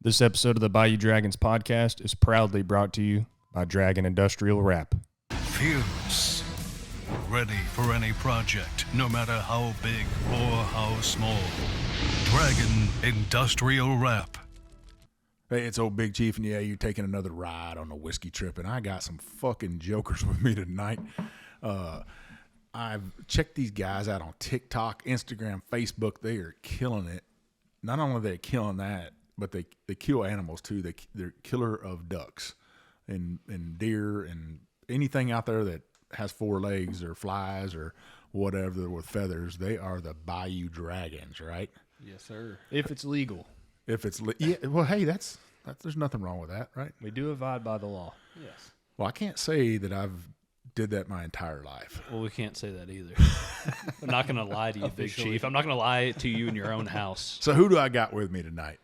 This episode of the Bayou Dragons podcast is proudly brought to you by Dragon Industrial Wrap. Fierce. Ready for any project, no matter how big or how small. Dragon Industrial Wrap. Hey, it's old Big Chief, and yeah, you're taking another ride on a whiskey trip, and I got some fucking jokers with me tonight. I've checked these guys out on TikTok, Instagram, Facebook. They are killing it. Not only are they killing that, but they kill animals too. They're killer of ducks and deer and anything out there that has four legs or flies or whatever with feathers. They are the Bayou Dragons, right? Yes, sir. If it's legal. If it's yeah, well, hey, that's there's nothing wrong with that, right? We do abide by the law. Yes. Well, I can't say that I've did that my entire life. Well, we can't say that either. I'm not going to lie to you, Big Chief. I'm not going to lie to you in your own house. So who do I got with me tonight?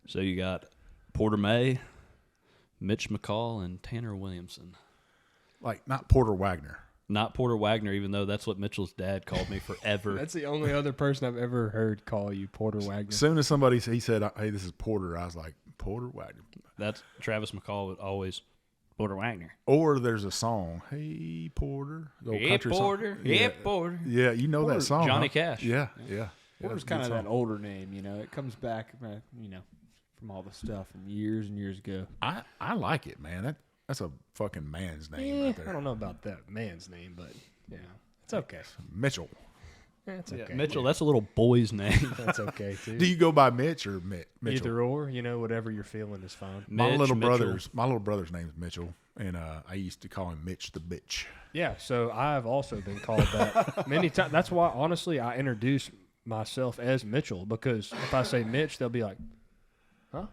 So you got Porter May, Mitch McCall, and Tanner Williamson. Like, not Porter Wagner. Not Porter Wagner, even though that's what Mitchell's dad called me forever. That's the only other person I've ever heard call you Porter Wagner. As soon as somebody he said, "Hey, this is Porter," I was like, "Porter Wagner." That's Travis McCall would always Porter Wagner. Or there's a song, "Hey Porter," the old Hey country Porter, song. yeah Porter. Yeah, you know that song, Johnny huh? Cash. Yeah. Porter's kind of that older name, you know. It comes back, from all the stuff from years and years ago. I like it, man. That's a fucking man's name right there. I don't know about that man's name, but yeah, it's okay. Mitchell. Yeah, it's okay. Mitchell, that's a little boy's name. That's okay too. Do you go by Mitch or Mitchell? Either or, whatever you're feeling is fine. My little Mitchell. brother's name's Mitchell, and I used to call him Mitch the bitch. Yeah, so I've also been called that many times. That's why, honestly, I introduce myself as Mitchell, because if I say Mitch, they'll be like, huh?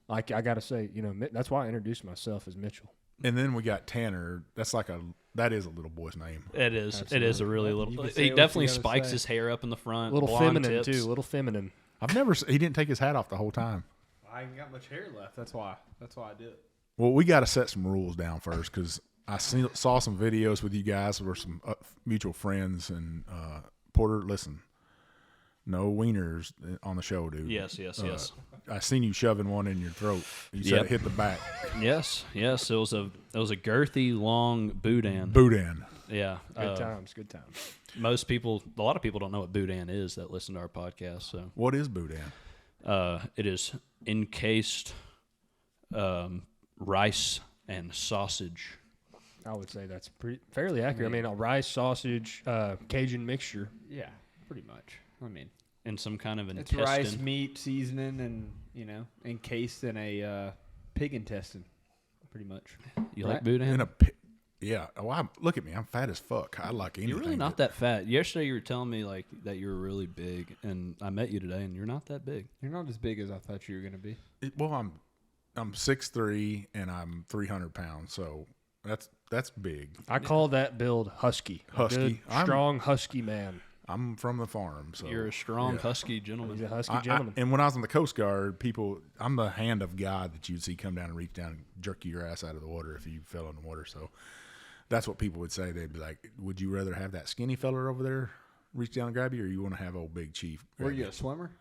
Like, I got to say, that's why I introduce myself as Mitchell. And then we got Tanner. That is a little boy's name. It is. Absolutely. It is a really You little. can say He what definitely you gotta spikes say. his hair up in the front. A little blonde feminine, tips. too. A little feminine. He didn't take his hat off the whole time. I ain't got much hair left. That's why I did it. Well, we got to set some rules down first, because I saw some videos with you guys where some mutual friends, and Porter, listen, no wieners on the show, dude. Yes. I seen you shoving one in your throat. You said it hit the back. Yes. It was a girthy, long boudin. Boudin. Yeah. Good times. A lot of people don't know what boudin is that listen to our podcast. So What is boudin? it is encased rice and sausage. I would say that's fairly accurate. I mean, a rice, sausage, Cajun mixture. Yeah, pretty much. I mean, In some kind of it's intestine. rice, meat, seasoning, and encased in a pig intestine, pretty much. You like Right. boudin? Yeah. Oh, look at me. I'm fat as fuck. I like anything. You're really not that fat. Yesterday you were telling me like that you were really big, and I met you today, and you're not that big. You're not as big as I thought you were gonna be. Well, I'm 6'3" and I'm 300 pounds, so that's big. I call that build husky. A Husky. good, strong husky man. I'm from the farm, so You're a strong, yeah. husky He's gentleman. a husky gentleman. and when I was in the Coast Guard, I'm the hand of God that you'd see come down and reach down and jerk your ass out of the water if you fell in the water. So that's what people would say. They'd be like, "Would you rather have that skinny feller over there reach down and grab you, or you want to have old Big Chief?" Were grab you a swimmer?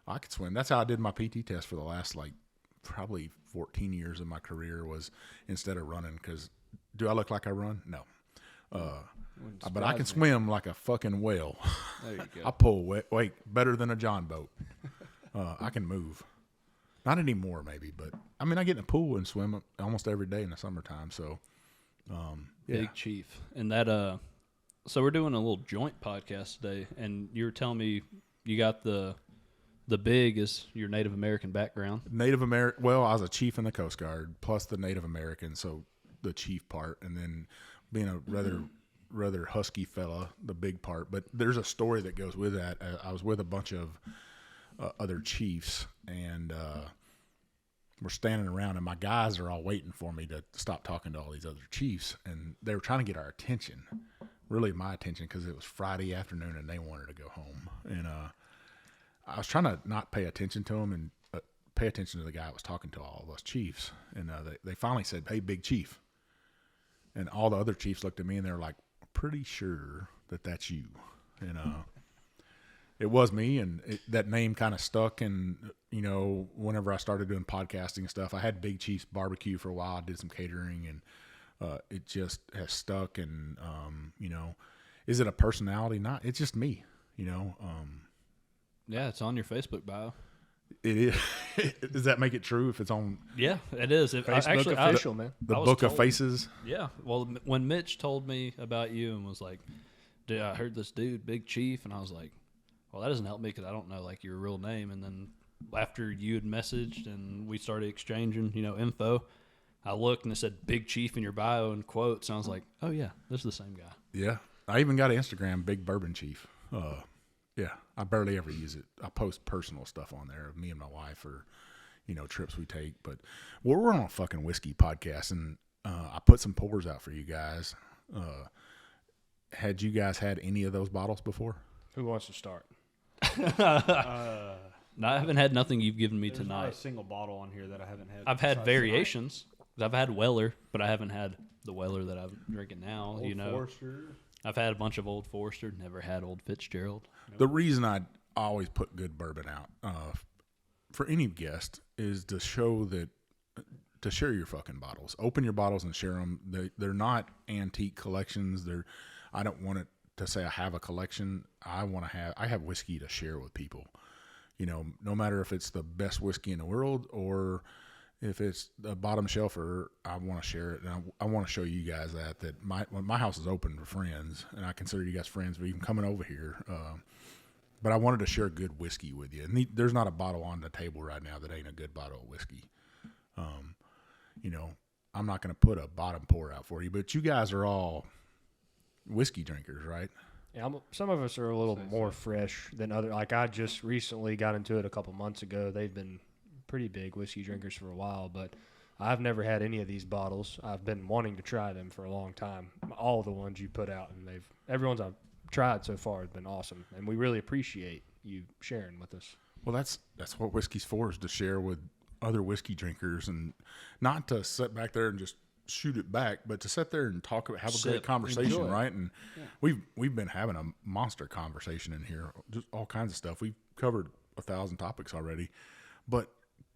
I could swim. That's how I did my PT test for the last probably 14 years of my career, was instead of running. Because do I look like I run? No. But I can swim like a fucking whale. There you go. I pull weight better than a John boat. I can move. Not anymore, maybe, but I mean, I get in the pool and swim almost every day in the summertime. So, yeah. Big Chief. And that so we're doing a little joint podcast today, and you were telling me you got the big is your Native American background. Native American. Well, I was a chief in the Coast Guard, plus the Native American, so the chief part, and then being a rather husky fella, the big part. But there's a story that goes with that. I was with a bunch of other chiefs, and we're standing around, and my guys are all waiting for me to stop talking to all these other chiefs, and they were trying to get our attention, really my attention, because it was Friday afternoon and they wanted to go home. And I was trying to not pay attention to them and pay attention to the guy that was talking to all of us chiefs. And they finally said, "Hey, Big Chief." And all the other chiefs looked at me and they were like, "Pretty sure that that's you." And it was me, and that name kind of stuck. And whenever I started doing podcasting and stuff, I had Big Chief's Barbecue for a while. I did some catering, and it just has stuck. And is it a personality? Not. It's just me. Yeah, it's on your Facebook bio. It is. Does that make it true if it's on? Yeah, it is. Facebook official, man. The Book of Faces. Yeah. Well, when Mitch told me about you and was like, "Dude, I heard this dude, Big Chief," and I was like, "Well, that doesn't help me because I don't know like your real name." And then after you had messaged and we started exchanging, info, I looked and it said Big Chief in your bio in quotes, and I was like, "Oh yeah, this is the same guy." Yeah, I even got an Instagram, Big Bourbon Chief. Yeah, I barely ever use it. I post personal stuff on there of me and my wife, or trips we take. But we're on a fucking whiskey podcast, and I put some pours out for you guys. Had you guys had any of those bottles before? Who wants to start? No, I haven't had nothing you've given me There's tonight. not a single bottle on here that I haven't had. I've had besides variations. I've had Weller, but I haven't had the Weller that I'm drinking now. tonight. Old Forester. I've had a bunch of Old Forester, never had Old Fitzgerald. The reason I always put good bourbon out for any guest is to share your fucking bottles. Open your bottles and share them. They're not antique collections. I don't want it to say I have a collection. I have whiskey to share with people. No matter if it's the best whiskey in the world or if it's the bottom shelfer, I want to share it, and I want to show you guys that my house is open for friends, and I consider you guys friends, but you can come over here. But I wanted to share good whiskey with you, and there's not a bottle on the table right now that ain't a good bottle of whiskey. I'm not going to put a bottom pour out for you, but you guys are all whiskey drinkers, right? Yeah, some of us are a little more fresh than other. Like I just recently got into it a couple months ago. They've been pretty big whiskey drinkers for a while, but I've never had any of these bottles. I've been wanting to try them for a long time. All the ones you put out, and everyone's I've tried so far has been awesome, and we really appreciate you sharing with us. Well, that's what whiskey's for, is to share with other whiskey drinkers, and not to sit back there and just shoot it back, but to sit there and talk about, have a great conversation, right? And we've been having a monster conversation in here, just all kinds of stuff. We've covered 1,000 topics already, but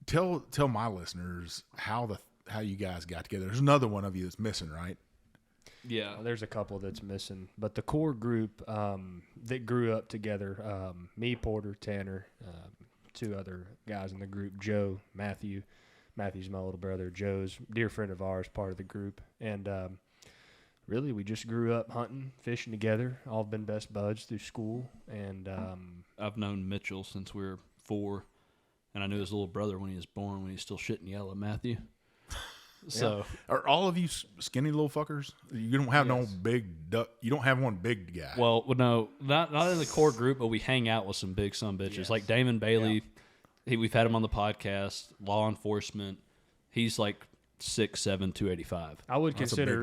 tell my listeners how you guys got together. There's another one of you that's missing, right? Yeah, there's a couple that's missing, but the core group that grew up together, me, Porter, Tanner, two other guys in the group, Joe, Matthew's my little brother. Joe's a dear friend of ours, part of the group, and really we just grew up hunting, fishing together. All been best buds through school, and I've known Mitchell since we were 4, and I knew his little brother when he was born, when he was still shitting yellow, Matthew. So are all of you skinny little fuckers? You don't have no big duck. You don't have one big guy. Well, no, not in the core group, but we hang out with some big son bitches like Damon Bailey. Yeah. We've had him on the podcast. Law enforcement. He's like 6'7", 285. I would consider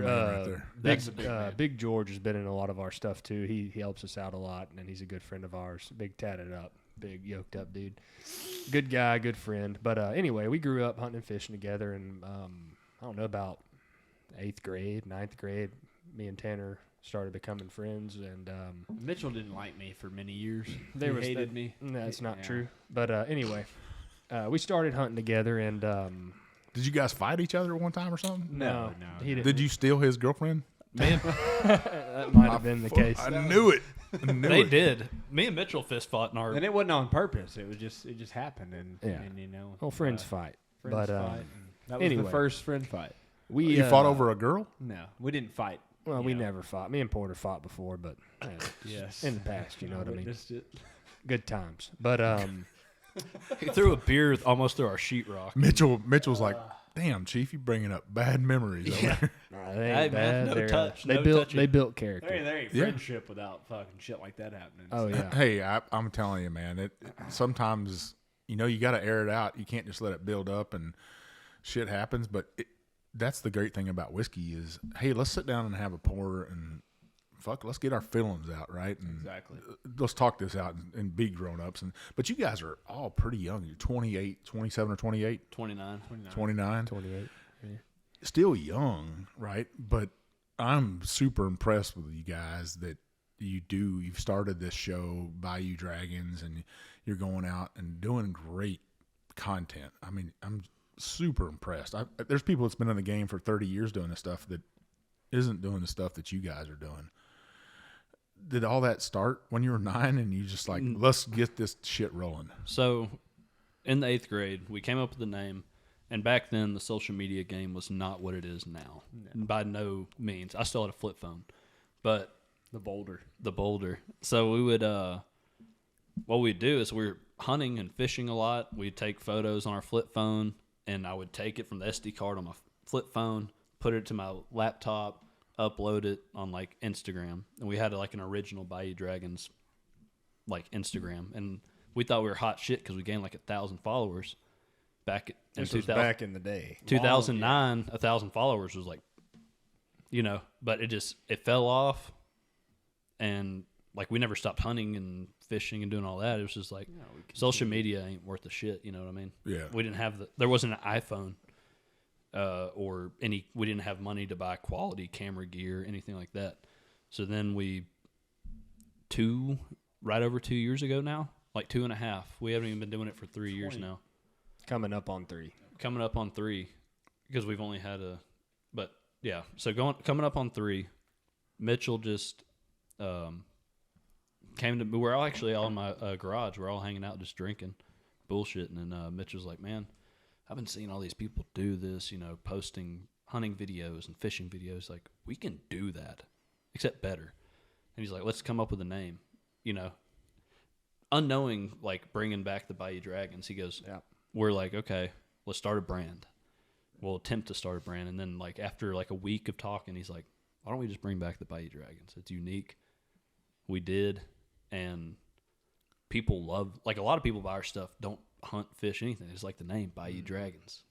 right Big George has been in a lot of our stuff too. He helps us out a lot, and he's a good friend of ours. Big tatted up, big yoked up dude. Good guy, good friend. But anyway, we grew up hunting and fishing together, and I don't know, about 8th grade, 9th grade, me and Tanner started becoming friends. And Mitchell didn't like me for many years. He hated me. That's not true. But anyway, we started hunting together, and did you guys fight each other at one time or something? No. He didn't. Did you steal his girlfriend? That might have been the case. I knew it. They did. Me and Mitchell fist fought in our. And it wasn't on purpose. It just happened, and Well, friends fight. Friends but fight. That was the first friend fight. You fought over a girl? No, we didn't fight. Well, we never fought. Me and Porter fought before, but yes, in the past, you know what I mean. It. Good times. But he threw a beer almost through our sheetrock. Mitchell's like, damn, Chief, you bringing up bad memories over there. They ain't bad. No touch. They built character. There ain't friendship without fucking shit like that happening. Oh yeah. Hey, I'm telling you, man. Sometimes you got to air it out. You can't just let it build up and shit happens. But that's the great thing about whiskey is, hey, let's sit down and have a pour and let's get our feelings out, right? And exactly. Let's talk this out and be grown-ups. But you guys are all pretty young. You're 28, 27 or 28? 29. 29? 28. Yeah. Still young, right? But I'm super impressed with you guys that you've started this show, Bayou Dragons, and you're going out and doing great content. I mean, I'm super impressed. There's people that's been in the game for 30 years doing this stuff that isn't doing the stuff that you guys are doing. Did all that start when you were 9 and you just like, let's get this shit rolling? So in the 8th grade, we came up with the name, and back then the social media game was not what it is now. No. By no means. I still had a flip phone, but The boulder. So we would, what we'd do is we were hunting and fishing a lot. We'd take photos on our flip phone, and I would take it from the SD card on my flip phone, put it to my laptop, upload it on like Instagram. And we had like an original Bayou Dragons like Instagram. And we thought we were hot shit because we gained like 1,000 followers back in This was back in the day. 2009. 1,000 followers was like, but it fell off. And like we never stopped hunting and fishing and doing all that. It was just like social media ain't worth a shit. You know what I mean? Yeah. We didn't have there wasn't an iPhone or we didn't have money to buy quality camera gear, anything like that. So then right over 2 years ago now, like 2.5. We haven't even been doing it for 3 years now. Coming up on 3. Coming up on 3 because we've only had but yeah. So coming up on 3, Mitchell just we're all actually all in my garage. We're all hanging out just drinking, bullshitting, and Mitch was like, man, I've been seeing all these people do this, posting hunting videos and fishing videos. Like, we can do that, except better. And he's like, let's come up with a name, unknowing, like, bringing back the Bayou Dragons. He goes, yeah. We're like, okay, let's start a brand. We'll attempt to start a brand. And then, like, after, like, a week of talking, he's like, why don't we just bring back the Bayou Dragons? It's unique. We did, and people love, like, a lot of people buy our stuff don't hunt, fish, anything. It's like the name Bayou Dragons,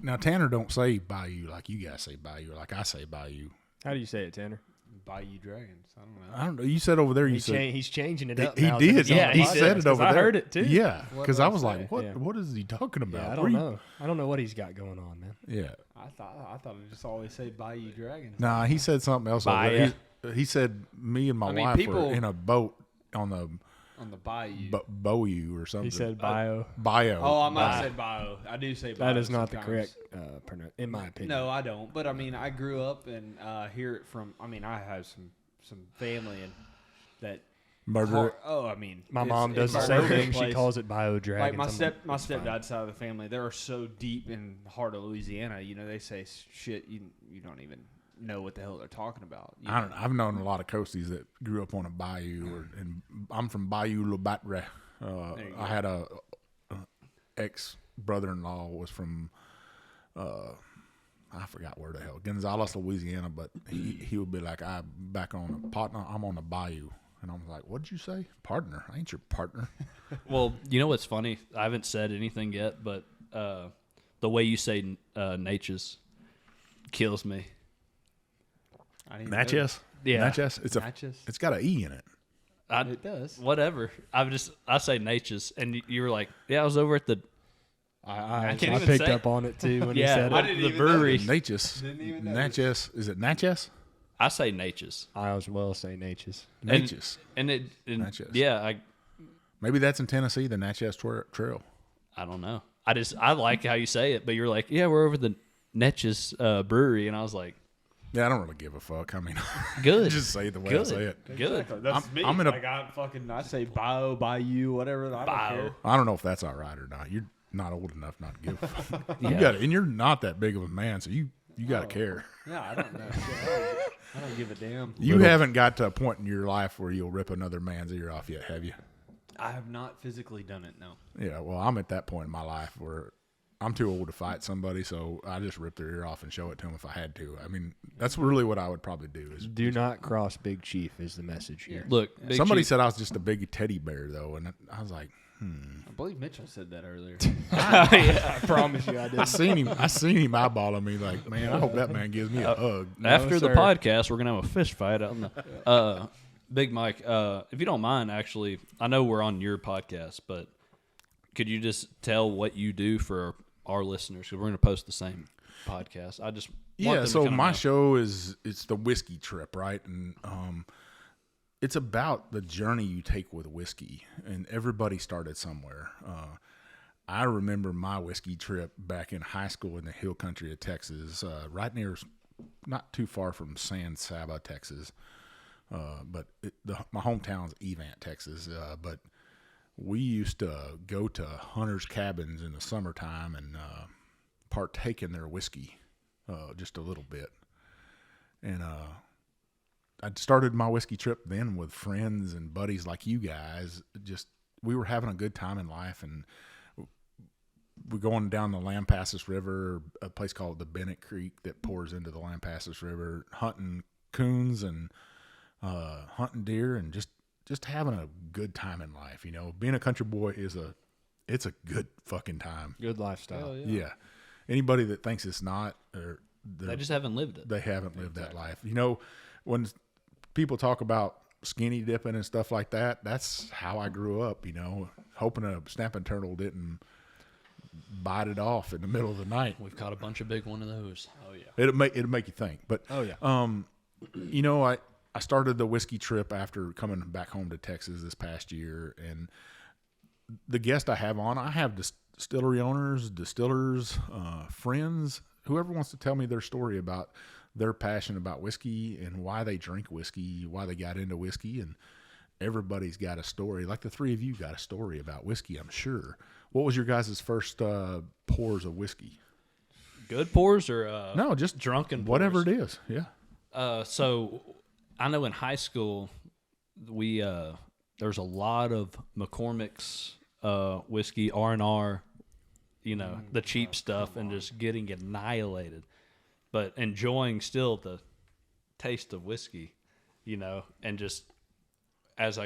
Now Tanner don't say Bayou like you guys say Bayou, or like I say Bayou. How do you say it, Tanner? Bayou Dragons. I don't know. You said over there. He's changing it up. He now did. Yeah, he said it over there. I heard it too. Yeah, because I was like, "What? Yeah. What is he talking about?" Yeah, I don't know. I don't know what he's got going on, man. Yeah. I thought it just always say Bayou Dragons. Nah, he said something else. Over there. He said me and my wife were in a boat on the Bayou. Bayou or something. He said Bayou. Bayou. Oh, I might have said Bayou. I do say Bayou. That is not sometimes. the correct pronunciation, in my opinion. No, I don't. But I mean, I grew up and hear it from. I mean, I have some family and that murder. My mom does the same thing. She calls it Bayou Dragons. Like my stepdad's side of the family, they're so deep in the heart of Louisiana. They say shit you don't even know what the hell they're talking about. I don't know. I've known a lot of coasties that grew up on a bayou, and I'm from Bayou Le Batre. I had a ex brother-in-law was from I forgot where the hell, Gonzales, Louisiana, but he would be like, I'm on the bayou. And I'm like, what'd you say? Partner? I ain't your partner. Well, you know what's funny? I haven't said anything yet, but the way you say Natchez kills me. Natchez? Yeah. Natchez? Natchez? It's got an E in it. It does. Whatever. I say Natchez, and you were like, yeah, I was over at the I can't even picked say up on it too when Yeah, he said I it. didn't even brewery. Natchez. Didn't even know. Natchez. Is it Natchez? I say Natchez. I as well say Natchez. Natchez. Natchez. Yeah, Maybe that's in Tennessee, the Natchez Trail. I don't know. I like how you say it, but you're like, yeah, we're over the Natchez brewery, and I was like, Yeah, I don't really give a fuck. I mean, good. just say it the way I Good. say it. Good. Exactly. That's me. I'm in a- like I say Bayou, whatever. I don't care. I don't know if that's all right or not. You're not old enough not to give a fuck. Yeah. And you're not that big of a man, so you got to care. Yeah, I don't know. I don't give a damn. You haven't got to a point in your life where you'll rip another man's ear off yet, have you? I have not physically done it, no. Yeah, well, I'm at that point in my life where I'm too old to fight somebody, so I just rip their ear off and show it to them if I had to. I mean, that's really what I would probably do. Do not cross Big Chief is the message here. Look, Big Somebody Chief- said I was just a big teddy bear, though, and I was like, I believe Mitchell said that earlier. I promise you I did. I seen him eyeballing me like, man, I hope that man gives me a hug. After the sir. podcast, we're gonna have a fist fight out in the. Big Mike, if you don't mind, actually, I know we're on your podcast, but could you just tell what you do for our listeners? Because we're gonna post the same podcast. I just want them to So kinda my know. show it's the Whisky Trip, right? And it's about the journey you take with whiskey, and everybody started somewhere. I remember my whiskey trip back in high school in the hill country of Texas, right near, not too far from San Saba, Texas. But my hometown's Evant, Texas. But we used to go to hunters' cabins in the summertime and partake in their whiskey just a little bit. And I started my whiskey trip then with friends and buddies like you guys. Just we were having a good time in life, and we're going down the Lampasas River, a place called the Bennett Creek that pours into the Lampasas River, hunting coons and hunting deer, and just having a good time in life. You know, being a country boy it's a good fucking time. Good lifestyle. Yeah. Anybody that thinks it's not, They just haven't lived it. They haven't lived that life. You know, when people talk about skinny dipping and stuff like that, that's how I grew up, you know, hoping a snapping turtle didn't bite it off in the middle of the night. We've caught a bunch of big one of those. Oh, yeah. It'll make you think. But, you know, I started the whiskey trip after coming back home to Texas this past year, and the guest I have on, I have distillery owners, distillers, friends, whoever wants to tell me their story about their passion about whiskey and why they drink whiskey, why they got into whiskey, and everybody's got a story. Like the three of you got a story about whiskey, I'm sure. What was your guys' first pours of whiskey? Good pours or no, just drunken pours? Whatever it is, yeah. So I know in high school we there's a lot of McCormick's whiskey, R&R, you know, the cheap stuff, and just getting annihilated, but enjoying still the taste of whiskey, you know, and just as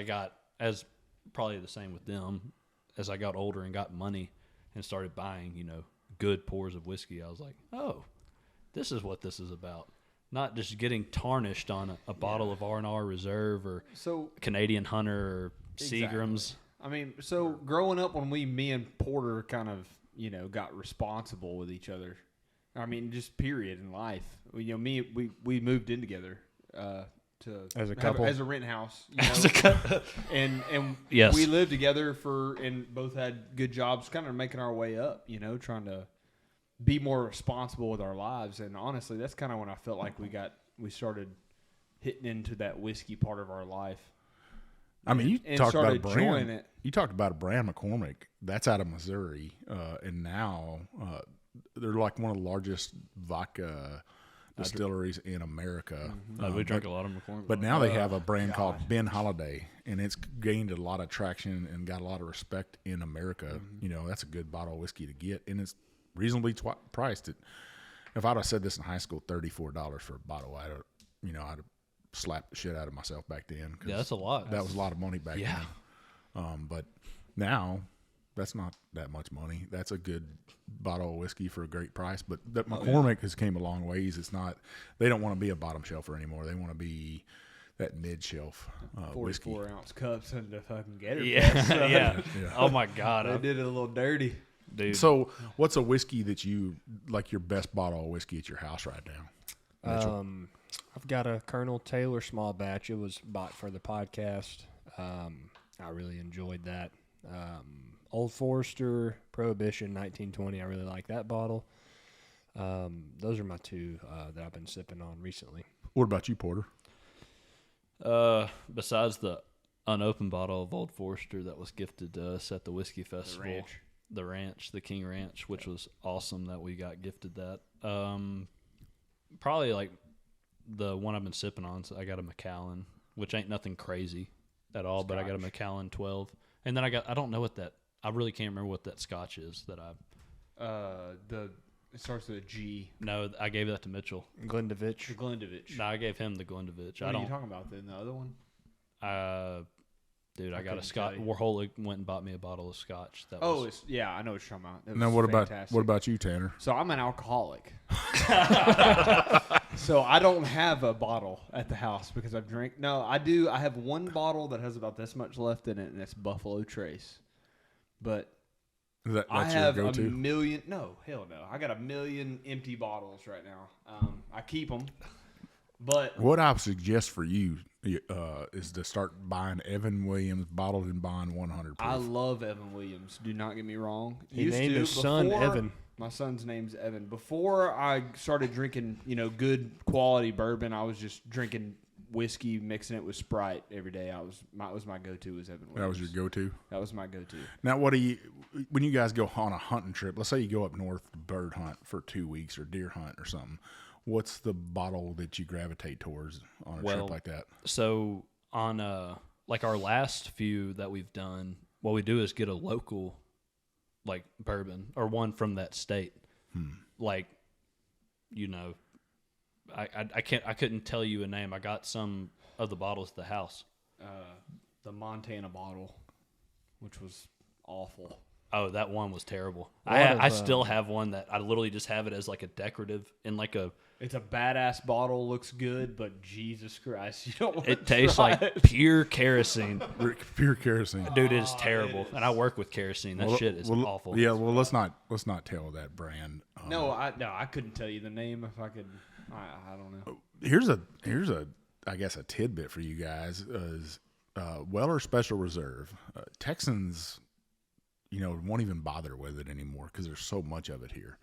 probably the same with them, as I got older and got money and started buying, you know, good pours of whiskey, I was like, oh, this is what this is about. Not just getting tarnished on a bottle of R&R Reserve or Canadian Hunter or Seagram's. I mean, so growing up when me and Porter kind of, you know, got responsible with each other. I mean, just period in life. You know, we moved in together as a couple, as a rent house. You know? and yes, we lived together and both had good jobs, kind of making our way up. You know, trying to be more responsible with our lives. And honestly, that's kind of when I felt like we started hitting into that whiskey part of our life. I mean, you talked about a brand. It. You talked about a brand, McCormick. That's out of Missouri, and now they're like one of the largest vodka distilleries in America. We drink a lot of McCormick. But now they have a brand called Ben Holiday, and it's gained a lot of traction and got a lot of respect in America. You know, that's a good bottle of whiskey to get, and it's reasonably priced. If I'd have said this in high school, $34 for a bottle, I'd have slapped the shit out of myself back then. Yeah, that's a lot. That was a lot of money back then. But now, that's not that much money. That's a good bottle of whiskey for a great price. But that McCormick has came a long ways. It's not. They don't want to be a bottom shelfer anymore. They want to be that mid shelf whiskey. 44-ounce cups and the fucking Gator. Yeah. Oh my God, they did it a little dirty, dude. So, what's a whiskey that you like? Your best bottle of whiskey at your house right now? I've got a Colonel Taylor small batch. It was bought for the podcast. I really enjoyed that. Old Forester Prohibition 1920. I really like that bottle. Those are my two that I've been sipping on recently. What about you, Porter? Besides the unopened bottle of Old Forester that was gifted to us at the Whiskey Festival, the King Ranch, which was awesome that we got gifted that. Probably like the one I've been sipping on, so I got a Macallan, which ain't nothing crazy at all, but I got a Macallan 12. And then I don't know I really can't remember what that Scotch is that it starts with a G. No, I gave that to Mitchell. Glendevich. The Glendevich. No, I gave him the Glendevich. What are you talking about then? The other one? Dude, I got a Scotch. Warhol went and bought me a bottle of Scotch. I know what you're talking about. Now, what about you, Tanner? So I'm an alcoholic. So I don't have a bottle at the house because I drink. No, I do. I have one bottle that has about this much left in it, and it's Buffalo Trace. But that's I have your go-to? a million. No, hell no. I got a million empty bottles right now. I keep them. But What I would suggest for you is to start buying Evan Williams bottled in bond 100 proof. I love Evan Williams. Do not get me wrong. He named his son Evan. My son's name's Evan. Before I started drinking, good quality bourbon, I was just drinking whiskey, mixing it with Sprite every day. Was my go-to was Evan Williams. That was your go-to? That was my go-to. Now, when you guys go on a hunting trip, let's say you go up north to bird hunt for 2 weeks or deer hunt or something, what's the bottle that you gravitate towards on a trip like that? So on like our last few that we've done, what we do is get a local like bourbon or one from that state. Like, I couldn't tell you a name. I got some of the bottles at the house. The Montana bottle, which was awful. Oh, that one was terrible. A lot I of, still have one that I literally just have it as like a decorative in like a. It's a badass bottle, looks good, but Jesus Christ, you don't want It tastes like pure kerosene. Pure kerosene. Dude, it is terrible. And I work with kerosene. That shit is awful. Yeah, well, let's not tell that brand. No, I couldn't tell you the name if I could. I don't know. Here's a I guess a tidbit for you guys is Weller Special Reserve. Texans, won't even bother with it anymore because there's so much of it here.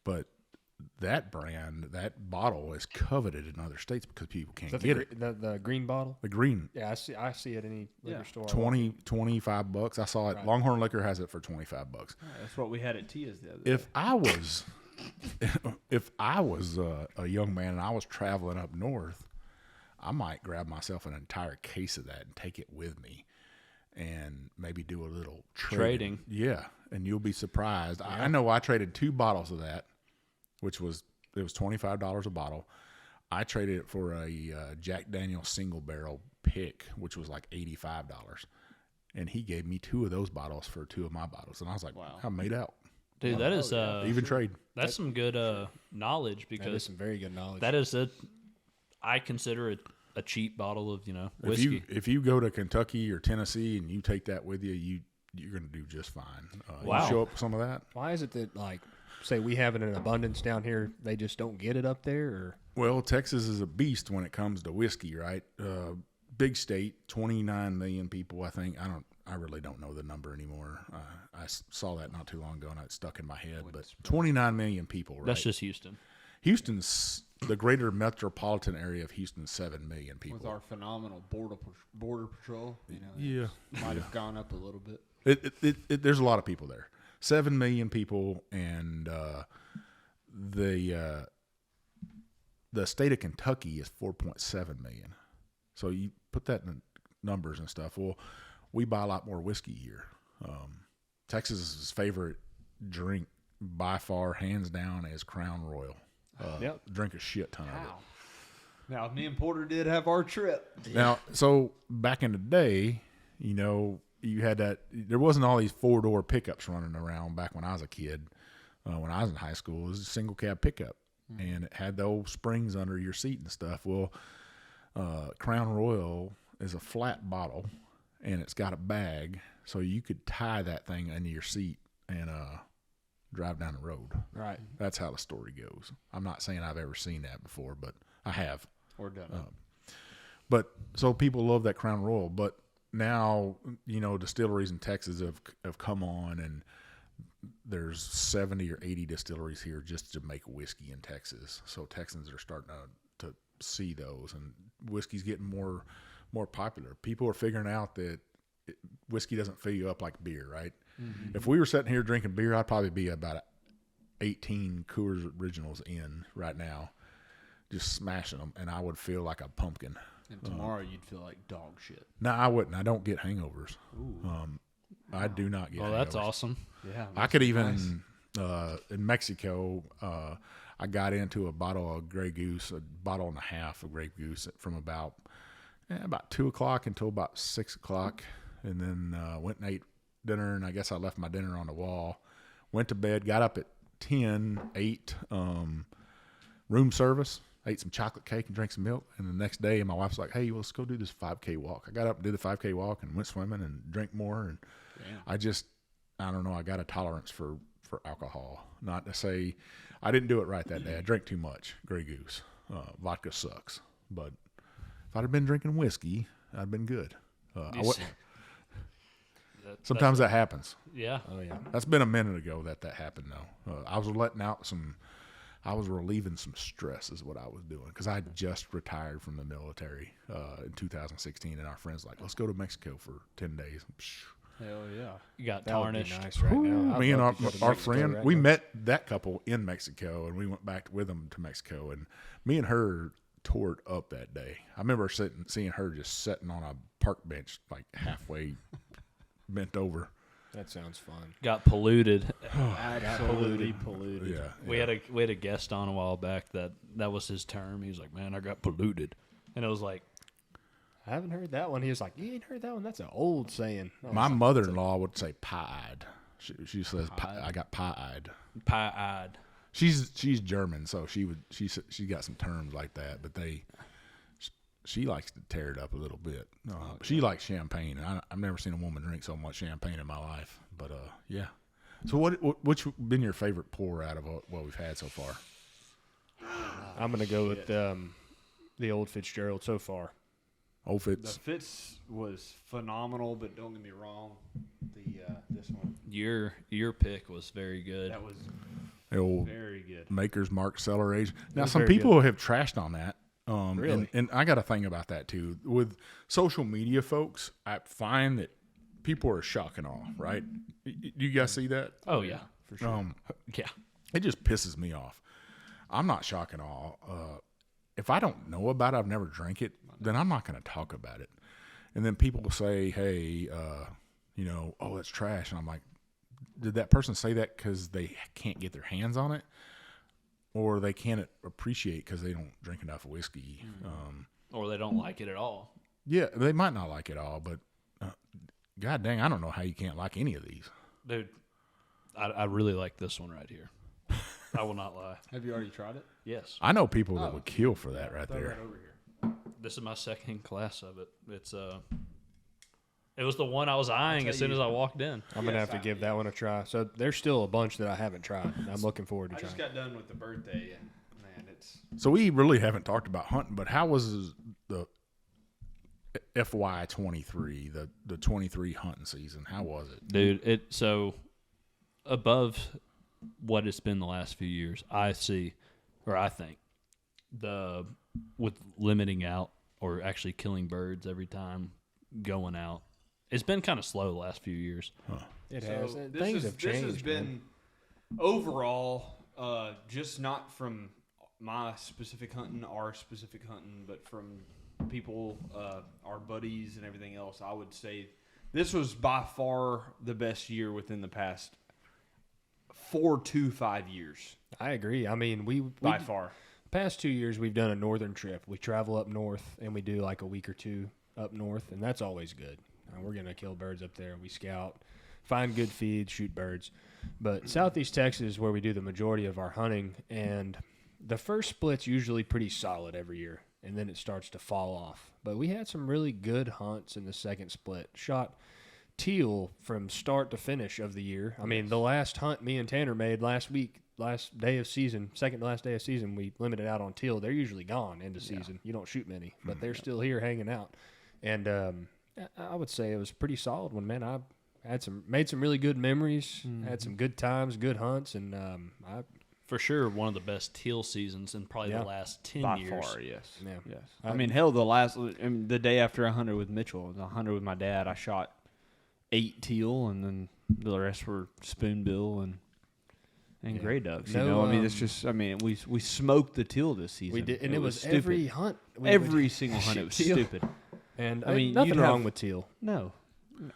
But that brand, that bottle is coveted in other states because people can't get it. The green bottle? The green. Yeah, I see it any liquor store. $25. I saw it. Right. Longhorn Liquor has it for $25. That's what we had at Tia's the other day. If I was a young man and I was traveling up north, I might grab myself an entire case of that and take it with me and maybe do a little trading. Yeah, and you'll be surprised. Yeah. I know I traded 2 bottles of that, which was $25 a bottle. I traded it for a Jack Daniel's single barrel pick, which was like $85. And he gave me 2 of those bottles for 2 of my bottles. And I was like, wow, I made out. Dude, that is even trade. That's some good knowledge because that is some very good knowledge. That is I consider it a cheap bottle of whiskey. If you go to Kentucky or Tennessee and you take that with you, you're going to do just fine. Wow. You show up with some of that. Why is it that say we have it in abundance down here, they just don't get it up there? Or well, Texas is a beast when it comes to whiskey, right? Big state, 29 million people. I think I really don't know the number anymore. I saw that not too long ago and it stuck in my head. But 29 million people, right? That's just Houston. Houston's the greater metropolitan area of Houston, 7 million people. With our phenomenal border patrol, yeah, might have gone up a little bit. There's a lot of people there. 7 million people, and the state of Kentucky is 4.7 million. So you put that in numbers and stuff. Well, we buy a lot more whiskey here. Texas's favorite drink by far, hands down, is Crown Royal. Drink a shit ton of it. Now, me and Porter did have our trip. Now, so back in the day, you had that. There wasn't all these 4-door pickups running around back when I was a kid. When I was in high school, it was a single cab pickup, and it had the old springs under your seat and stuff. Well, Crown Royal is a flat bottle, and it's got a bag, so you could tie that thing into your seat and drive down the road. Right. That's how the story goes. I'm not saying I've ever seen that before, but I have. Or done it. But so people love that Crown Royal, but now, distilleries in Texas have come on, and there's 70 or 80 distilleries here just to make whiskey in Texas. So Texans are starting to see those, and whiskey's getting more popular. People are figuring out that whiskey doesn't fill you up like beer, right? Mm-hmm. If we were sitting here drinking beer, I'd probably be about 18 Coors Originals in right now, just smashing them, and I would feel like a pumpkin. And tomorrow you'd feel like dog shit. No, I wouldn't. I don't get hangovers. I do not get hangovers. That's awesome. Yeah. I could even, in Mexico, I got into a bottle of Grey Goose, a bottle and a half of Grey Goose from about 2 o'clock until about 6 o'clock, and then went and ate dinner, and I guess I left my dinner on the wall. Went to bed, got up at 10, ate room service, ate some chocolate cake and drank some milk, and the next day my wife's like, hey, let's go do this 5K walk. I got up and did the 5K walk and went swimming and drank more, and I don't know, I got a tolerance for alcohol. Not to say I didn't do it right that day. I drank too much Grey Goose. Vodka sucks. But if I'd have been drinking whiskey, I'd been good. Sometimes that happens. Yeah. Oh yeah. That's been a minute ago that happened, though. I was relieving some stress is what I was doing because I had just retired from the military in 2016, and our friends like, let's go to Mexico for 10 days. Hell yeah. You got That would be tarnished. nice right now. I'd Me and love to go to our Mexico friend, right we now. met that couple in Mexico, and we went back with them to Mexico, and me and her tore it up that day. I remember seeing her just sitting on a park bench, like halfway bent over. That sounds fun. Got polluted. Absolutely polluted. Yeah, We had a guest on a while back that was his term. He was like, "Man, I got polluted," and it was like, I haven't heard that one. He was like, "You ain't heard that one? That's an old saying." I was my like, mother-in-law would say pie-eyed. She says I got pie-eyed. pie-eyed. She's German, so she got some terms like that, but she likes to tear it up a little bit. She likes champagne, and I've never seen a woman drink so much champagne in my life. But yeah. So what's been your favorite pour out of what we've had so far? I'm gonna go with the old Fitzgerald so far. Old The Fitz. Fitz was phenomenal, but don't get me wrong, this one Your pick was very good. that was The old very good. Maker's Mark Cellar Age. Now was some very people have trashed on that. Really? And I got a thing about that too. With social media folks, I find that people are shock and awe, right? Do you guys see that? Oh yeah, for sure. Yeah. It just pisses me off. I'm not shock and awe. If I don't know about it, I've never drank it, then I'm not going to talk about it. And then people will say, hey, oh, it's trash. And I'm like, did that person say that because they can't get their hands on it? Or they can't appreciate because they don't drink enough whiskey? Or they don't like it at all. Yeah, they might not like it all, but God dang, I don't know how you can't like any of these. Dude, I really like this one right here. I will not lie. Have you already tried it? Yes. I know people that would kill for that right there. Right over here. This is my second glass of it. It was the one I was eyeing as soon as I walked in. I'm gonna have to give that one a try. So there's still a bunch that I haven't tried. I'm looking forward to I just trying. got done with the birthday, and man, it's So we really haven't talked about hunting, but how was the FY 23, the 23 hunting season? How was it? Dude, so above what it's been the last few years, I think with limiting out or actually killing birds every time going out, it's been kind of slow the last few years. It has. So Things have changed. This has been overall, just not from my specific hunting, our specific hunting, but from people, our buddies and everything else. I would say this was by far the best year within the past 4 to 5 years. I agree. I mean, we By far. past 2 years we've done a northern trip. We travel up north and we do like a week or two up north, and that's always good. We're gonna kill birds up there. We scout, find good feed, shoot birds. But Southeast Texas is where we do the majority of our hunting, and the first split's usually pretty solid every year, and then it starts to fall off. But we had some really good hunts in the second split. Shot teal from start to finish of the year. I mean, the last hunt me and Tanner made last week, last day of season, second to last day of season, we limited out on teal. They're usually gone into season. You don't shoot many, but they're still here hanging out. And I would say it was a pretty solid one, man. I had made some really good memories, had some good times, good hunts, and For sure, one of the best teal seasons in probably Yeah. the last 10 By years. far, yes. Yeah. Yes. I mean, hell, the day after I hunted with Mitchell, I hunted with my dad, I shot 8 teal, and then the rest were spoonbill and gray ducks. No, I mean, it's just, we smoked the teal this season. we did, and it was stupid. every hunt. Every single hunt, it was teal. stupid. And I mean, nothing you'd wrong have- with teal. No,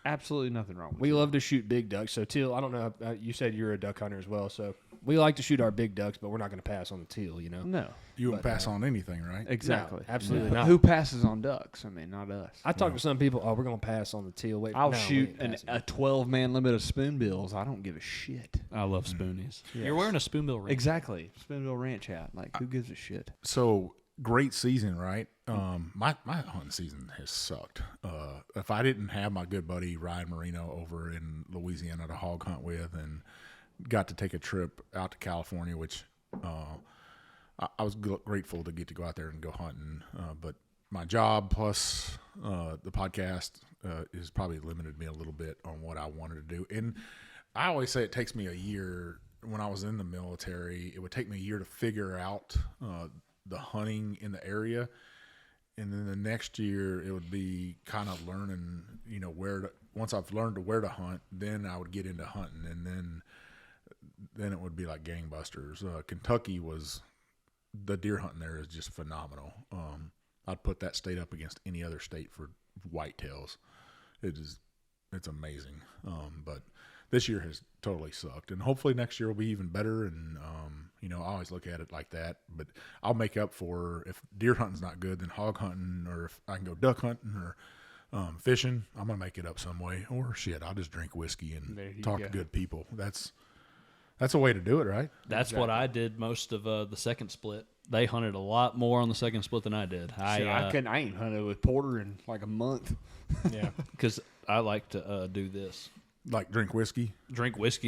absolutely nothing wrong with We it. love to shoot big ducks. So teal, I don't know. You said you're a duck hunter as well, so we like to shoot our big ducks, but we're not going to pass on the teal. You know. No, You won't But, pass on anything, right? exactly. No, absolutely But not. Who passes on ducks? I mean, not us. I talk to some people. Oh, we're going to pass on the teal. Wait, I'll no, we shoot ain't passing. a 12-man limit of spoonbills. I don't give a shit. I love spoonies. Yes. You're wearing a spoonbill ring. Exactly. Spoonbill ranch hat. Like, who gives a shit? So great season, right? My hunting season has sucked. If I didn't have my good buddy Ryan Marino over in Louisiana to hog hunt with, and got to take a trip out to California, which I was grateful to get to go out there and go hunting. But my job plus the podcast has probably limited me a little bit on what I wanted to do. And I always say it takes me a year. When I was in the military, it would take me a year to figure out the hunting in the area. And then the next year, it would be kind of learning, once I've learned where to hunt, then I would get into hunting. And then it would be like gangbusters. Kentucky the deer hunting there is just phenomenal. I'd put that state up against any other state for whitetails. It's amazing. But this year has totally sucked, and hopefully next year will be even better. And I always look at it like that. But I'll make up for if deer hunting's not good, then hog hunting, or if I can go duck hunting or fishing, I'm gonna make it up some way. Or shit, I'll just drink whiskey and talk to good people. That's a way to do it, right? That's what I did most of the second split. They hunted a lot more on the second split than I did. I ain't hunted with Porter in like a month. Yeah, because I like to do this. Like drink whiskey,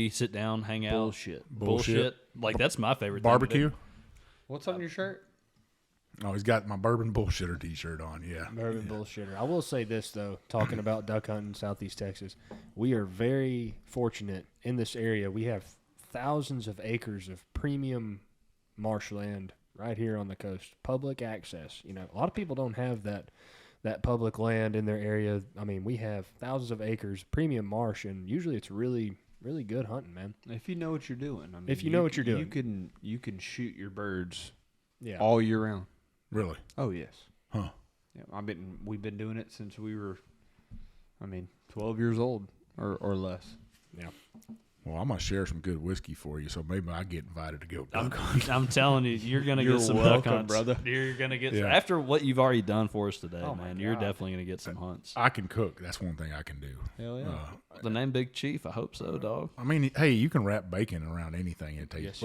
Sit down, hang out. Bullshit. Like that's my favorite. Barbecue. Thing to do. What's on your shirt? Oh, he's got my bourbon bullshitter T-shirt on. Yeah, bourbon bullshitter. I will say this though, talking about duck hunting in Southeast Texas, we are very fortunate in this area. We have thousands of acres of premium marshland right here on the coast, public access. A lot of people don't have that public land in their area. I mean, we have thousands of acres, premium marsh, and usually it's really, really good hunting, man. If you know what you're doing. I mean, if you know what you're doing. you can shoot your birds all year round. Really? Oh, yes. Huh. Yeah, we've been doing it since we were, 12 years old or less. Yeah. Well, I'm gonna share some good whiskey for you, so maybe I get invited to go. I'm telling you, you're gonna get some duck hunts, brother. You're gonna get after what you've already done for us today, man. You're definitely gonna get some hunts. I can cook. That's one thing I can do. Hell yeah. The name Big Chief. I hope so, dog. I mean, hey, you can wrap bacon around anything. It tastes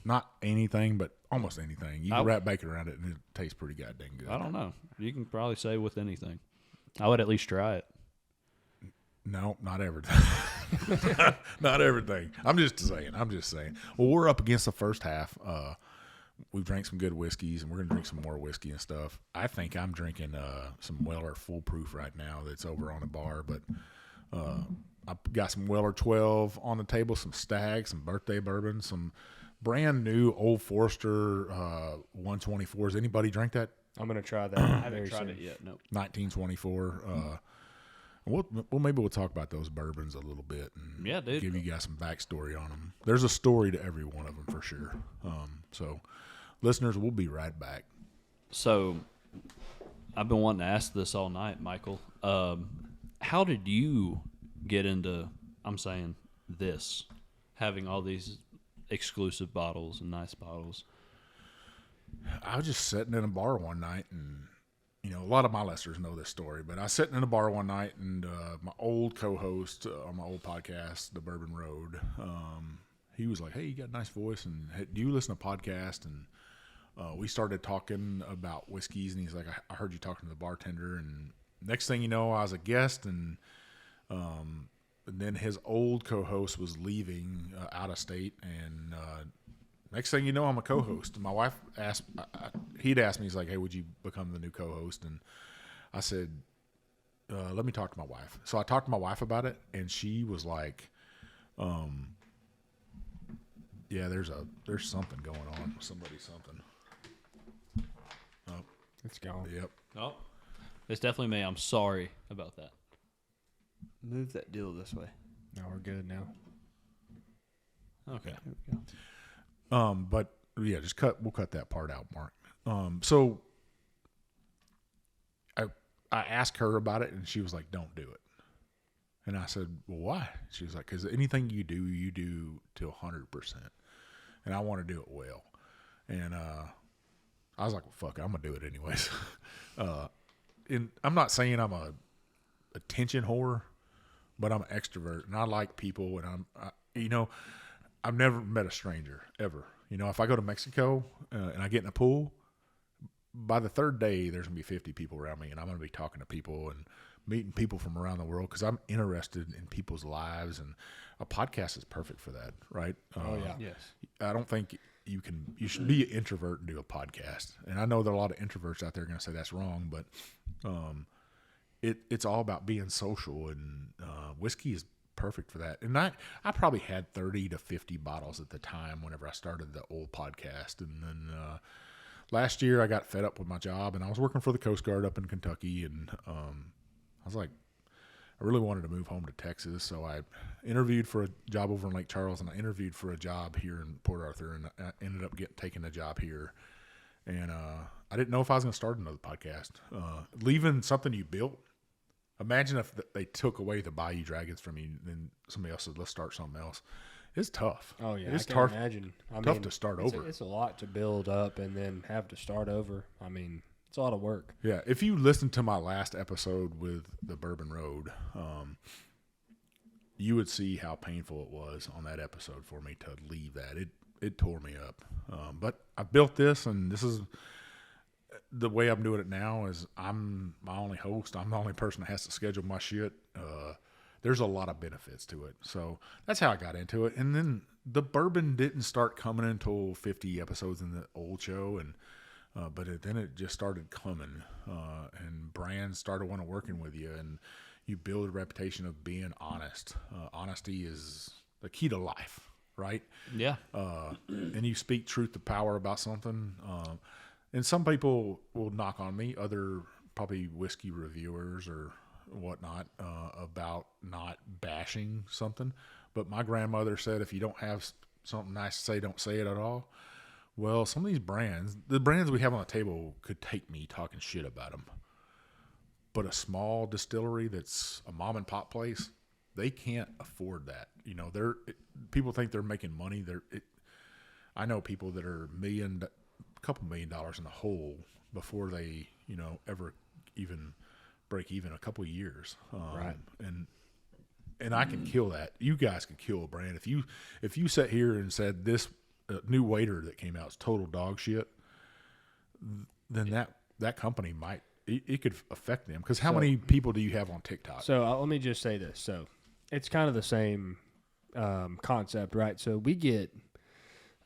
not anything, but almost anything. You can wrap bacon around it, and it tastes pretty goddamn good. I don't know. You can probably say with anything. I would at least try it. No, not everything. Not everything. I'm just saying. Well, we're up against the first half. We've drank some good whiskeys, and we're going to drink some more whiskey and stuff. I think I'm drinking some Weller Foolproof right now that's over on the bar. But I've got some Weller 12 on the table, some Stag, some birthday bourbon, some brand new Old Forester 124s. Anybody drink that? I'm going to try that. I haven't tried it yet. Nope. 1924. Maybe we'll talk about those bourbons a little bit and dude. give you guys some backstory on them. There's a story to every one of them for sure. So, listeners, we'll be right back. So, I've been wanting to ask this all night, Michael. How did you get into, having all these exclusive bottles and nice bottles? I was just sitting in a bar one night and a lot of my listeners know this story, but I was sitting in a bar one night and my old co-host on my old podcast, The Bourbon Road, he was like, hey, you got a nice voice, and hey, do you listen to podcasts? And we started talking about whiskeys, and he's like, I heard you talking to the bartender, and next thing you know, I was a guest, and then his old co-host was leaving out of state, and next thing you know, I'm a co-host. And my wife he'd asked me, he's like, hey, would you become the new co-host? And I said, let me talk to my wife. So I talked to my wife about it, and she was like, yeah, there's something going on. Something. Oh, it's gone. Yep. Oh, it's definitely me. I'm sorry about that. Move that deal this way. No, we're good now. Okay. There we go. But yeah, we'll cut that part out, Mark. So I asked her about it, and she was like, don't do it. And I said, well, why? She was like, because anything you do to 100%. And I want to do it well. And I was like, well, fuck it, I'm going to do it anyways. And I'm not saying I'm a attention whore, but I'm an extrovert, and I like people, and I've never met a stranger, ever. If I go to Mexico and I get in a pool, by the third day, there's going to be 50 people around me, and I'm going to be talking to people and meeting people from around the world because I'm interested in people's lives, and a podcast is perfect for that, right? Oh, yeah. Yes. I don't think you should be an introvert and do a podcast. And I know there are a lot of introverts out there going to say that's wrong, but it's all about being social, and whiskey is perfect for that. And I probably had 30 to 50 bottles at the time whenever I started the old podcast. And then last year I got fed up with my job, and I was working for the Coast Guard up in Kentucky, and I was like, I really wanted to move home to Texas, so I interviewed for a job over in Lake Charles, and I interviewed for a job here in Port Arthur, and I ended up taking a job here. And I didn't know if I was going to start another podcast. Leaving something you built. Imagine if they took away the Bayou Dragons from you, and somebody else said, let's start something else. It's tough. Oh, yeah, it's I can imagine. Tough to start over. It's a lot to build up and then have to start over. I mean, it's a lot of work. Yeah, if you listen to my last episode with the Bourbon Road, you would see how painful it was on that episode for me to leave that. It tore me up. But I built this, and this is the way I'm doing it now. Is I'm my only host. I'm the only person that has to schedule my shit. There's a lot of benefits to it. So that's how I got into it. And then the bourbon didn't start coming until 50 episodes in the old show, and but then it just started coming, and brands started wanting to working with you, and you build a reputation of being honest. Honesty is the key to life, right? Yeah. And you speak truth to power about something. And some people will knock on me, other probably whiskey reviewers or whatnot, about not bashing something. But my grandmother said, if you don't have something nice to say, don't say it at all. Well, some of these brands, the brands we have on the table, could take me talking shit about them. But a small distillery that's a mom and pop place, they can't afford that. You know, people think they're making money. I know people that are a couple $1 million in the hole before they, ever even break even, a couple of years. Right. And I can kill that. You guys can kill a brand. If you sat here and said this new waiter that came out is total dog shit, then that company might, it could affect them. Because how many people do you have on TikTok? So let me just say this. So it's kind of the same concept, right? So we get,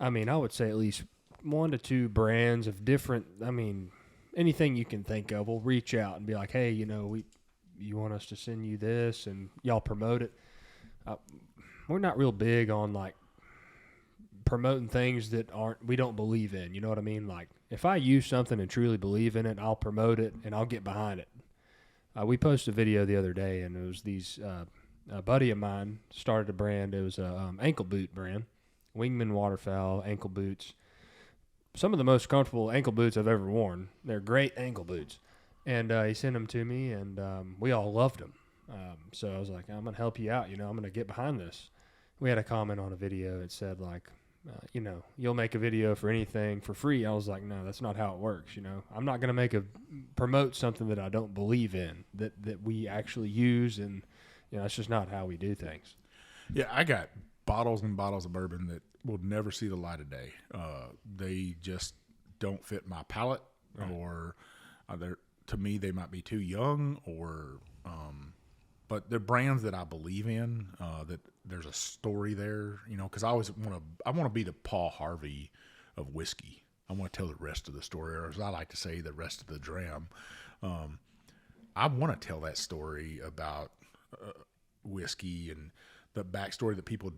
I would say at least 1 to 2 brands of different, anything you can think of, will reach out and be like, hey, you want us to send you this and y'all promote it. We're not real big on like promoting things that we don't believe in. You know what I mean? Like if I use something and truly believe in it, I'll promote it and I'll get behind it. We posted a video the other day, and it was a buddy of mine started a brand. It was a ankle boot brand, Wingman waterfowl ankle boots. Some of the most comfortable ankle boots I've ever worn. They're great ankle boots. And he sent them to me, and we all loved them. So I was like, I'm going to help you out. I'm going to get behind this. We had a comment on a video. It said, like, you'll make a video for anything for free. I was like, no, that's not how it works. I'm not going to promote something that I don't believe in, that we actually use. And, that's just not how we do things. Yeah, I got bottles and bottles of bourbon that will never see the light of day. They just don't fit my palate, right. Or to me, they might be too young, but they're brands that I believe in, that there's a story there, because I always want to be the Paul Harvey of whiskey. I want to tell the rest of the story, or as I like to say, the rest of the dram. I want to tell that story about whiskey and the backstory that people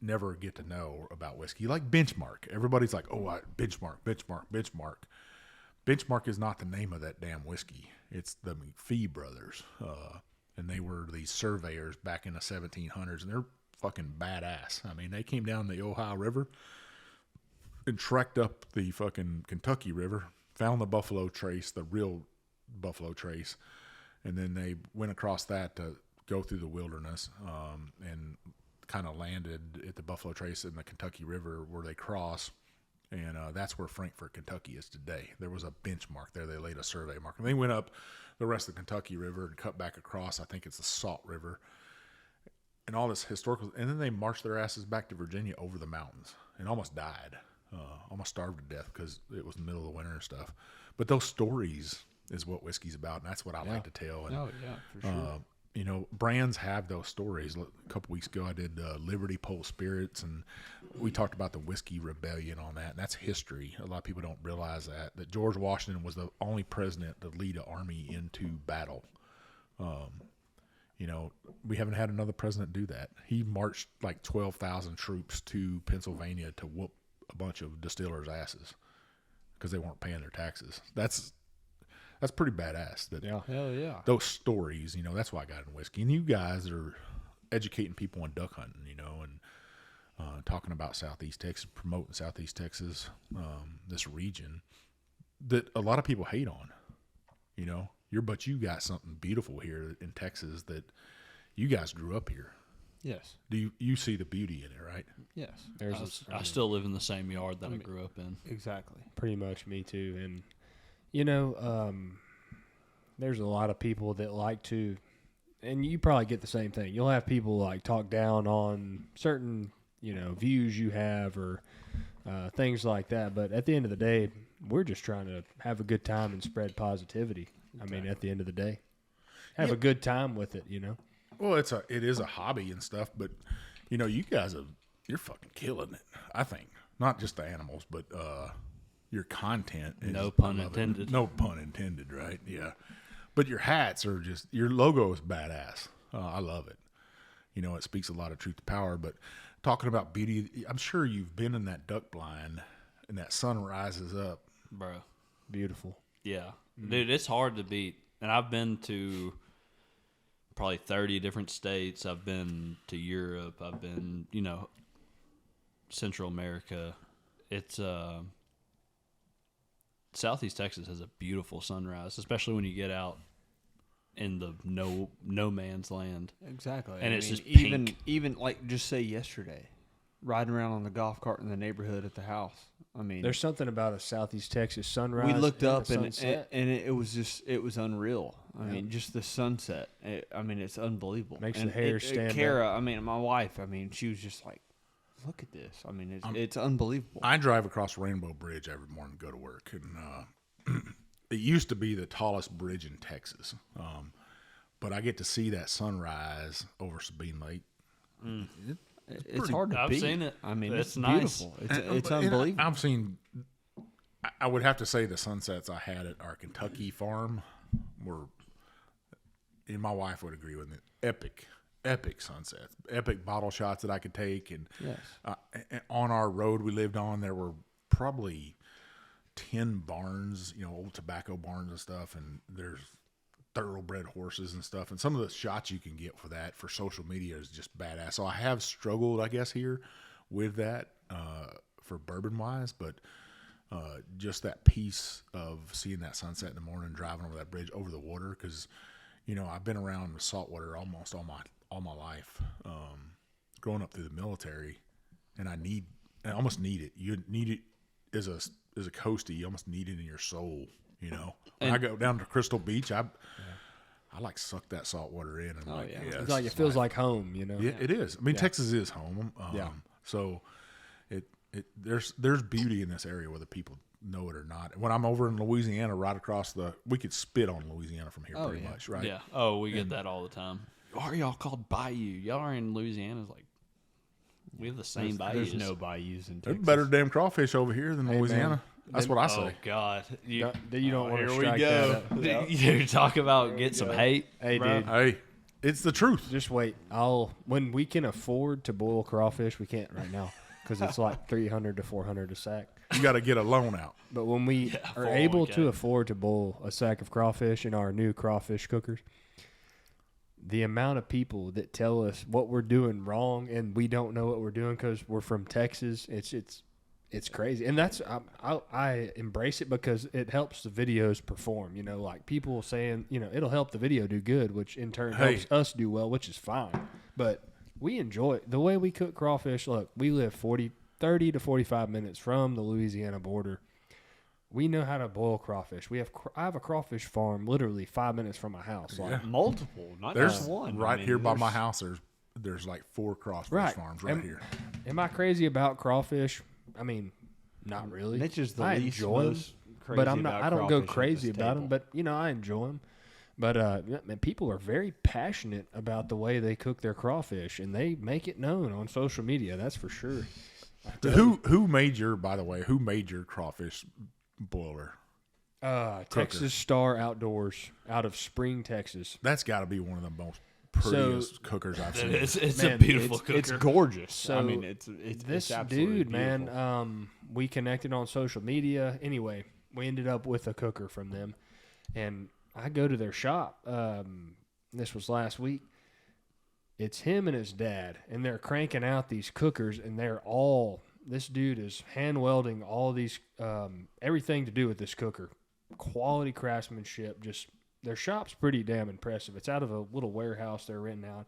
never get to know about whiskey, like Benchmark. Everybody's like, Benchmark. Benchmark is not the name of that damn whiskey. It's the McPhee brothers. And they were these surveyors back in the 1700s, and they're fucking badass. They came down the Ohio River and trekked up the fucking Kentucky River, found the Buffalo Trace, the real Buffalo Trace, and then they went across that to go through the wilderness, and kind of landed at the Buffalo Trace in the Kentucky River where they cross. And that's where Frankfort, Kentucky is today. There was a benchmark there. They laid a survey mark. And they went up the rest of the Kentucky River and cut back across. I think it's the Salt River. And all this historical. And then they marched their asses back to Virginia over the mountains and almost died. Almost starved to death because it was the middle of the winter and stuff. But those stories is what whiskey's about. And that's what I like to tell. And, for sure. you know, brands have those stories. A couple weeks ago, I did Liberty Pole Spirits, and we talked about the Whiskey Rebellion on that, and that's history. A lot of people don't realize that George Washington was the only president to lead an army into battle. You know, we haven't had another president do that. He marched like 12,000 troops to Pennsylvania to whoop a bunch of distillers' asses because they weren't paying their taxes. That's pretty badass. Hell yeah. Those stories, you know, that's why I got in whiskey. And you guys are educating people on duck hunting, you know, and talking about Southeast Texas, promoting Southeast Texas, this region that a lot of people hate on, you know. But you got something beautiful here in Texas that you guys grew up here. Yes. Do you see the beauty in it, right? Yes. I still live in the same yard that I grew up in. Exactly. Pretty much me too. And, you know, there's a lot of people that like to, and you probably get the same thing. You'll have people like talk down on certain, you know, views you have or things like that. But at the end of the day, we're just trying to have a good time and spread positivity. Exactly. I mean, at the end of the day, have a good time with it, you know? Well, it is a hobby and stuff, but, you know, you guys you're fucking killing it, I think. Not just the animals, but your content. No pun intended. No pun intended, right? Yeah. But your hats are your logo is badass. I love it. You know, it speaks a lot of truth to power, but talking about beauty, I'm sure you've been in that duck blind and that sun rises up. Bro. Beautiful. Yeah. Dude, it's hard to beat. And I've been to probably 30 different states. I've been to Europe. I've been, you know, Central America. It's Southeast Texas has a beautiful sunrise, especially when you get out in the no man's land. Exactly. And it's just even like just say yesterday, riding around on the golf cart in the neighborhood at the house. I mean, there's something about a Southeast Texas sunrise. We looked up and it it was unreal. I mean, just the sunset. It's unbelievable. Makes the hair stand Kara, up. I mean, my wife, she was just like, look at this. I mean, it's unbelievable. I drive across Rainbow Bridge every morning to go to work, and it used to be the tallest bridge in Texas. But I get to see that sunrise over Sabine Lake. It's hard to beat. I've seen it. I mean, it's beautiful. Nice. It's unbelievable. I've seen. I would have to say the sunsets I had at our Kentucky farm were, and my wife would agree with it, epic sunsets, epic bottle shots that I could take. And on our road we lived on, there were probably 10 barns, you know, old tobacco barns and stuff, and there's thoroughbred horses and stuff, and some of the shots you can get for that for social media is just badass. So I have struggled, I guess, here with that for bourbon wise, but just that piece of seeing that sunset in the morning, driving over that bridge over the water, because you know I've been around saltwater almost all my life, growing up through the military, and I almost need it. You need it as a coastie. You almost need it in your soul. You know, when I go down to Crystal Beach, I like suck that salt water in, and it's like it feels like home. You know, it is. I mean, Texas is home. So there's beauty in this area whether people know it or not. When I'm over in Louisiana, right across we could spit on Louisiana from here pretty much, right? Yeah. Oh, we get that all the time. Why are y'all called Bayou? Y'all are in Louisiana. Like we have the same bayous. There's no bayous in Texas. There's better damn crawfish over here than Louisiana. Man. That's what I say. Oh God! You don't want to here strike we go. that up. You talk about get some hate. Hey, bro. dude. Hey, it's the truth. Just wait. When we can afford to boil crawfish, we can't right now because it's like $300 to $400 a sack. You got to get a loan out. But when we are able to afford to boil a sack of crawfish in our new crawfish cookers, the amount of people that tell us what we're doing wrong and we don't know what we're doing because we're from Texas, it's crazy. And that's I embrace it because it helps the videos perform. You know, like people saying, you know, it'll help the video do good, which in turn helps us do well, which is fine. But we enjoy it. The way we cook crawfish, look, we live 30 to 45 minutes from the Louisiana border. We know how to boil crawfish. I have a crawfish farm literally 5 minutes from my house. Like, multiple, not There's just one. Right here by my house. There's like 4 crawfish farms right here. Am I crazy about crawfish? I mean, not really. Mitch is the I least enjoy them, most crazy but I'm not. about I don't go crawfish at crazy this about them, table. but you know, I enjoy them. But man, people are very passionate about the way they cook their crawfish, and they make it known on social media. That's for sure. Who made your crawfish boiler? Texas Star Outdoors out of Spring, Texas. That's got to be one of the most prettiest cookers I've seen. It's Man, a beautiful cooker. It's gorgeous. So I mean, it's this absolutely dude, beautiful. man. We connected on social media. Anyway, we ended up with a cooker from them, and I go to their shop. This was last week. It's him and his dad, and they're cranking out these cookers, and they're all. This dude is hand welding all these, everything to do with this cooker. Quality craftsmanship. Just their shop's pretty damn impressive. It's out of a little warehouse they're renting out.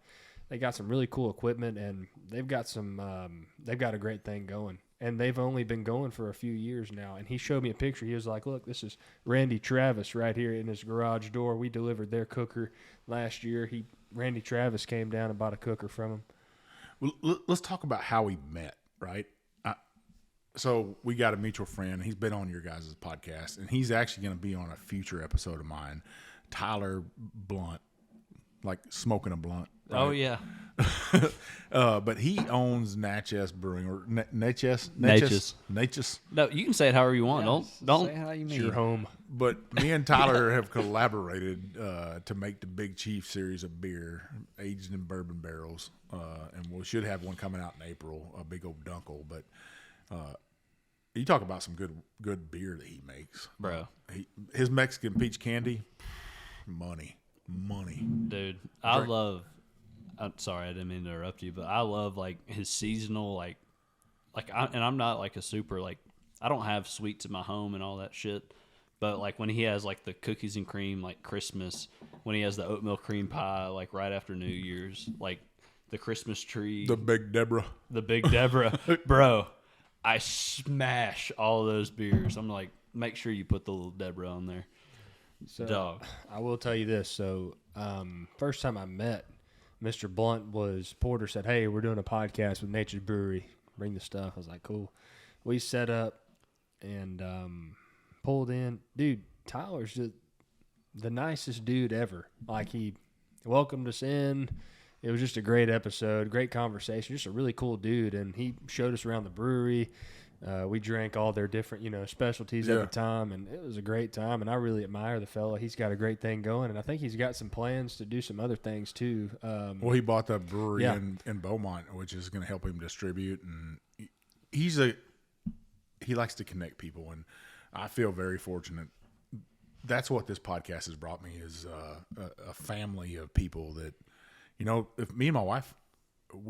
They got some really cool equipment, and they've got a great thing going. And they've only been going for a few years now. And he showed me a picture. He was like, "Look, this is Randy Travis right here in his garage door. We delivered their cooker last year. Randy Travis came down and bought a cooker from him." Well, let's talk about how we met, right? So we got a mutual friend. He's been on your guys' podcast, and he's actually going to be on a future episode of mine. Tyler Blunt, like smoking a blunt. Right? Oh yeah, But he owns Natchez Brewing or Natchez. No, you can say it however you want. Don't. Say how you It's mean. your home. But me and Tyler have collaborated to make the Big Chief series of beer aged in bourbon barrels, and we should have one coming out in April, a big old Dunkel. But you talk about some good beer that he makes, Bro. His Mexican peach candy, money. Dude, I love. I'm sorry, I didn't mean to interrupt you, but I love like his seasonal and I'm not like a super like I don't have sweets in my home and all that shit, but like when he has like the cookies and cream like Christmas, when he has the oatmeal cream pie like right after New Year's, like the Christmas tree, The Big Deborah. bro, I smash all those beers. I'm like, make sure you put the little Deborah on there. So Dog. I will tell you this. So first time I met Mr. Blunt was Porter said, "Hey, we're doing a podcast with Nature's Brewery. Bring the stuff." I was like, "Cool." We set up and pulled in. Dude, Tyler's just the nicest dude ever. Like he welcomed us in. It was just a great episode, great conversation. Just a really cool dude, and he showed us around the brewery. We drank all their different, specialties at the time, and it was a great time. And I really admire the fella. He's got a great thing going, and I think he's got some plans to do some other things too. Well, he bought that brewery in Beaumont, which is going to help him distribute, and he likes to connect people, and I feel very fortunate. That's what this podcast has brought me is a family of people that, if me and my wife.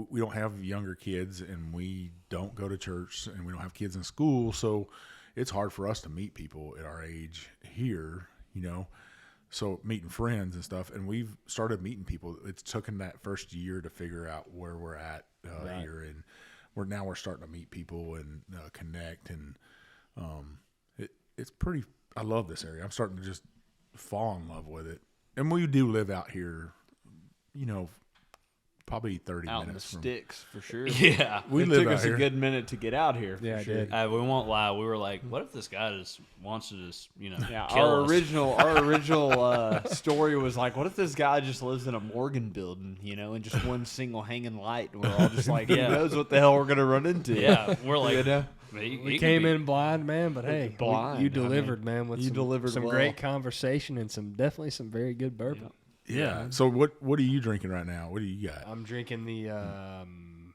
We don't have younger kids, and we don't go to church, and we don't have kids in school, so it's hard for us to meet people at our age here, so meeting friends and stuff, and we've started meeting people. It's taken that first year to figure out where we're at here, and we're starting to meet people and connect, and it's pretty. I love this area. I'm starting to just fall in love with it, and we do live out here, probably 30 Out in the minutes from sticks for sure. Yeah. we It live took out us here. a good minute to get out here. Yeah, for I sure. did. We won't lie. We were like, what if this guy just wants to just, Yeah, kill our us? original story was like, what if this guy just lives in a Morgan building, and just one single hanging light, and we're all just like, Yeah. who knows what the hell we're gonna run into? Yeah, we're like, You know? We came in blind, man, but hey, Blind, you I mean, delivered, man, with you delivered some well. great conversation and definitely some very good bourbon. Yeah. So what are you drinking right now? What do you got? I'm drinking the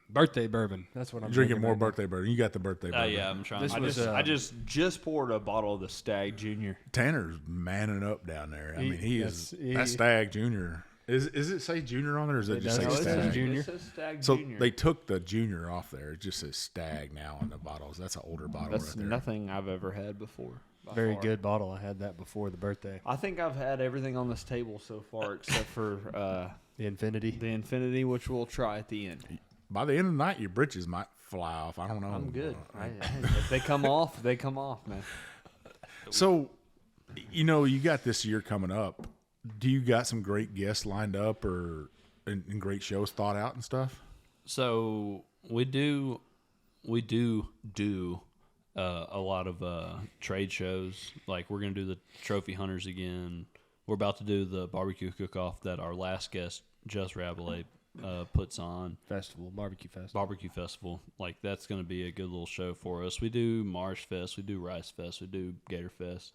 birthday bourbon. That's what I'm Drinking more right now. birthday bourbon. You got the birthday bourbon. yeah, I'm trying. This I was, just poured a bottle of the Stag Junior. Tanner's manning up down there. I mean, Yes, that Stag Junior. Is it say Junior on there, or is it just does. say No, it says Stag? Junior. It says Stag So Junior. they took the Junior off there. It just says Stag now on the bottles. That's an older bottle That's right there. nothing I've ever had before. by Very far. good bottle. I had that before the birthday. I think I've had everything on this table so far except for The Infinity. the Infinity, which we'll try at the end. By the end of the night, your britches might fly off. I don't know. I'm good. If they come off, they come off, man. So, you got this year coming up. Do you got some great guests lined up and great shows thought out and stuff? So we do a lot of trade shows. Like we're gonna do the Trophy Hunters again. we're about to do the barbecue cook-off that our last guest, Just Rabelais, puts on. Barbecue festival. Like, that's going to be a good little show for us. We do Marsh Fest, we do Rice Fest, we do Gator Fest,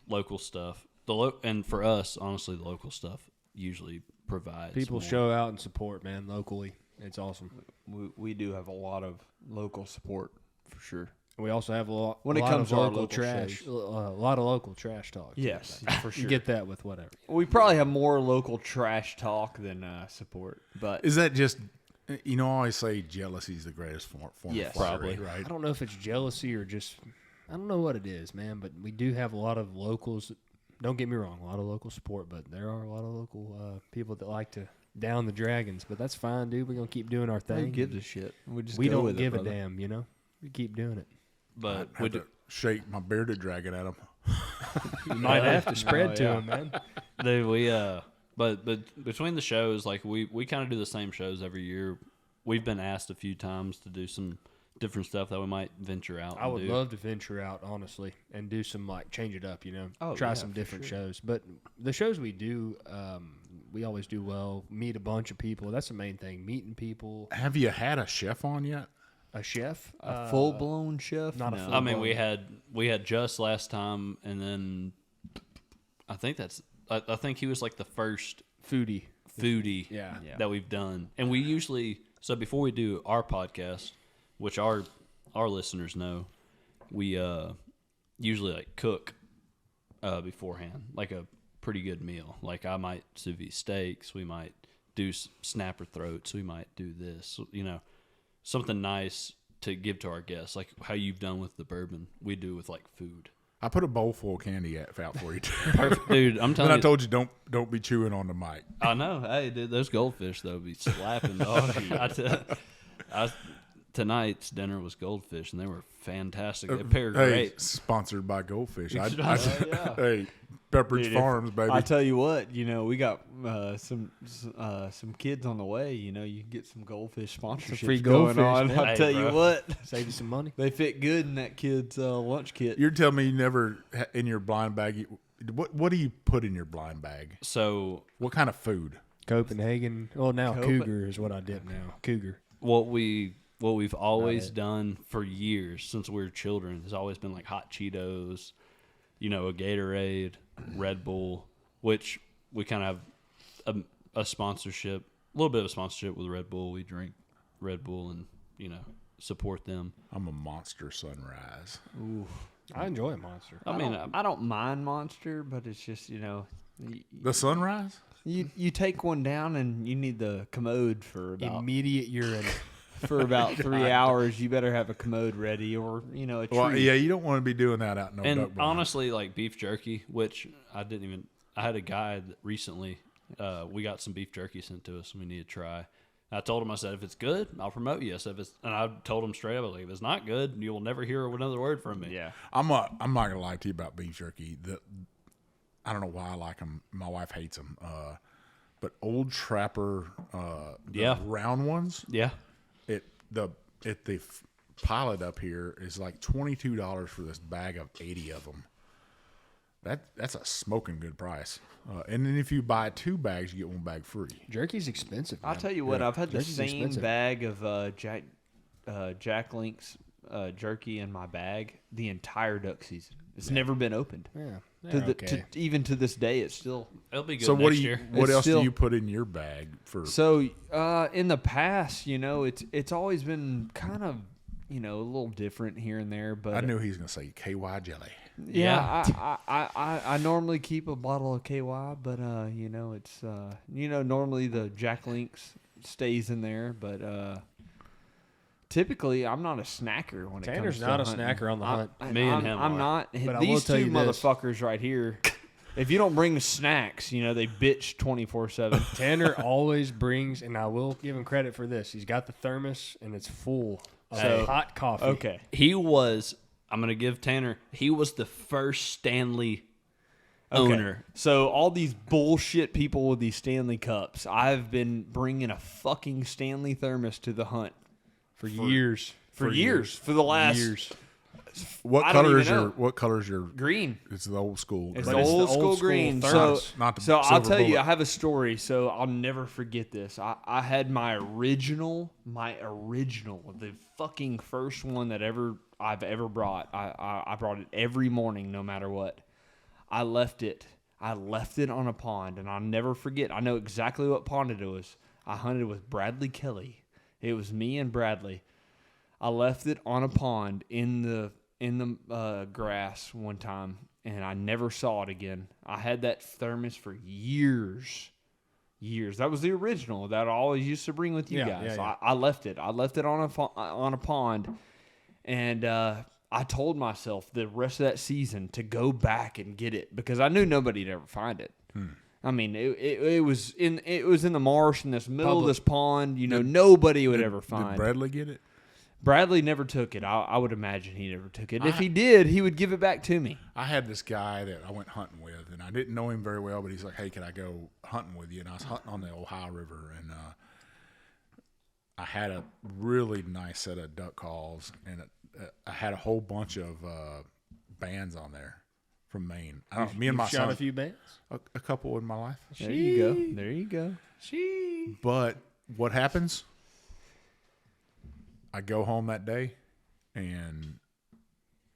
local stuff. And for us, honestly, the local stuff usually provides People more. show out and support, man, locally. It's awesome. We do have a lot of local support for sure. We also have a lot When it lot comes of to our local local trash, shows. a lot of local trash talk. Yes, for You sure. get that with whatever. We probably have more local trash talk than support, but Is that just, I always say jealousy is the greatest form Yes. of flattery, Probably. right? I don't know if it's jealousy or just, I don't know what it is, man, but we do have a lot of locals. Don't get me wrong, a lot of local support, but there are a lot of local people that like to down the dragons, but that's fine, dude. We're going to keep doing our who thing. gives a shit? We just We go don't with give it, a brother. damn, We keep doing it. But I we have do, to shake my bearded dragon at him. You might have to spread Oh, to yeah. them, man. but between the shows, like we kind of do the same shows every year. We've been asked a few times to do some different stuff that we might venture out. I and would do. love to venture out, honestly, and do some, change it up, Oh, try yeah, some for different sure. shows. But the shows we do, we always do well, meet a bunch of people. That's the main thing, meeting people. Have you had a chef on yet? A chef? A full blown chef? not a No. full- I mean, we had Just last time, and then I think he was like the first foodie. foodie Yeah. that we've done. And we usually, so before we do our podcast, which our listeners know, we usually like cook beforehand, like a pretty good meal. Like I might sous vide steaks, we might do snapper throats, we might do this, something nice to give to our guests, like how you've done with the bourbon, we do with like food. I put a bowl full of candy out for you. Perfect, dude. I'm Then telling I you. told you don't be chewing on the mic. I know. Hey, dude, those goldfish though be slapping. Tonight's dinner was goldfish, and they were fantastic. They paired Hey, great. sponsored by Goldfish. Yeah. Hey, Pepperidge Dude, Farms, baby. I tell you what, we got some kids on the way. You can get some goldfish sponsorships free going goldfish, on. man. I'll Hey, tell you bro. what, Save you some money. they fit good in that kid's lunch kit. You're telling me you never in your blind bag. What do you put in your blind bag? So What kind of food? Copenhagen. Well, now Copen- Cougar is what I did now. Cougar. what we've always done for years since we were children has always been like hot Cheetos, a Gatorade, Red Bull, which we kind of have a sponsorship, a little bit of a sponsorship with Red Bull. We drink Red Bull and support them. I'm a Monster Sunrise. I enjoy a Monster. I mean, I don't mind Monster, but it's just The Sunrise? you take one down and you need the commode for about Immediate urine. for about 3 hours. You better have a commode ready, or a tree. Well, yeah, you don't want to be doing that out in no duck and blind. honestly, like beef jerky, which I had a guy that recently, we got some beef jerky sent to us and we need to try. I told him, I said, if it's good, I'll promote you. I said, and I told him straight up, like, if it's not good, you will never hear another word from me. Yeah. I'm not gonna lie to you about beef jerky. I don't know why I like them. My wife hates them. But Old Trapper, the round ones. Yeah. The pilot up here is like $22 for this bag of 80 of them. That's a smoking good price. And then if you buy 2 bags, you get 1 bag free. Jerky's expensive. I'll man. tell you what, I've had the Jerky's same expensive. bag of Jack Link's jerky in my bag the entire duck season. It's never been opened. Yeah. Even to this day, it's still. It'll be good So next year. what It's else still- do you put in your bag for? So in the past, it's always been kind of a little different here and there. But I knew he was gonna say KY jelly. yeah, I normally keep a bottle of KY, but it's normally the Jack Link's stays in there, but typically I'm not a snacker when it Tanner's comes to not a hunting. snacker on the hunt. Me and him I'm are. not. But I will These tell two you this. motherfuckers right here. If you don't bring snacks, they bitch 24/7. Tanner always brings, and I will give him credit for this. He's got the thermos, and it's full of So- hot coffee. Okay. I'm going to give Tanner, he was the first Stanley Okay. owner. So all these bullshit people with these Stanley cups, I've been bringing a fucking Stanley thermos to the hunt For years. for years. For the last years. What I don't color even is your? know. What color is your? Green. It's the old school. It's green. the it's old the school old school green. thermal. Not the So I'll silver tell you, bullet. I have a story. So I'll never forget this. I had my original, the fucking first one that I've ever brought. I brought it every morning, no matter what. I left it on a pond, and I'll never forget. I know exactly what pond it was. I hunted with Bradley Kelly. It was me and Bradley. I left it on a pond in the grass one time, and I never saw it again. I had that thermos for years. That was the original that I always used to bring with you guys. Yeah. I left it on a pond, and I told myself the rest of that season to go back and get it because I knew nobody'd ever find it. I mean, it was in the marsh in this middle of this pond. Nobody would ever find. Did Bradley get it? Bradley never took it. I would imagine he never took it. If he did, he would give it back to me. I had this guy that I went hunting with, and I didn't know him very well, but he's like, "Hey, can I go hunting with you?" And I was hunting on the Ohio River, and I had a really nice set of duck calls, and I had a whole bunch of bands on there from Maine. Me and my shot son, a few bands. a couple in my life. There you go. But what happens? I go home that day and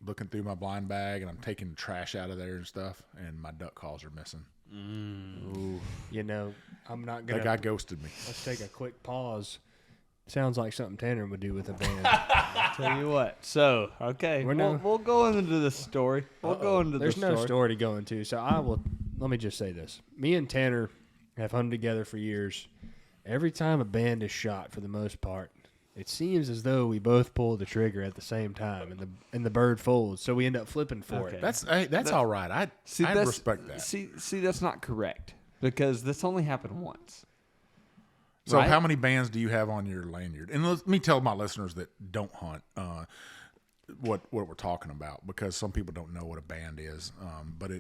looking through my blind bag, and I'm taking trash out of there and stuff, and my duck calls are missing. I'm not That gonna. guy ghosted me. Let's take a quick pause. Sounds like something Tanner would do with a band. Tell you what. So, okay, we'll go into the story. There's no story to go into, so let me just say this. Me and Tanner have hunted together for years. Every time a band is shot, for the most part, it seems as though we both pull the trigger at the same time, and the bird folds. So we end up flipping for it. That's all right. I respect that. See, that's not correct because this only happened once. So right? how many bands do you have on your lanyard? And let me tell my listeners that don't hunt what we're talking about, because some people don't know what a band is. But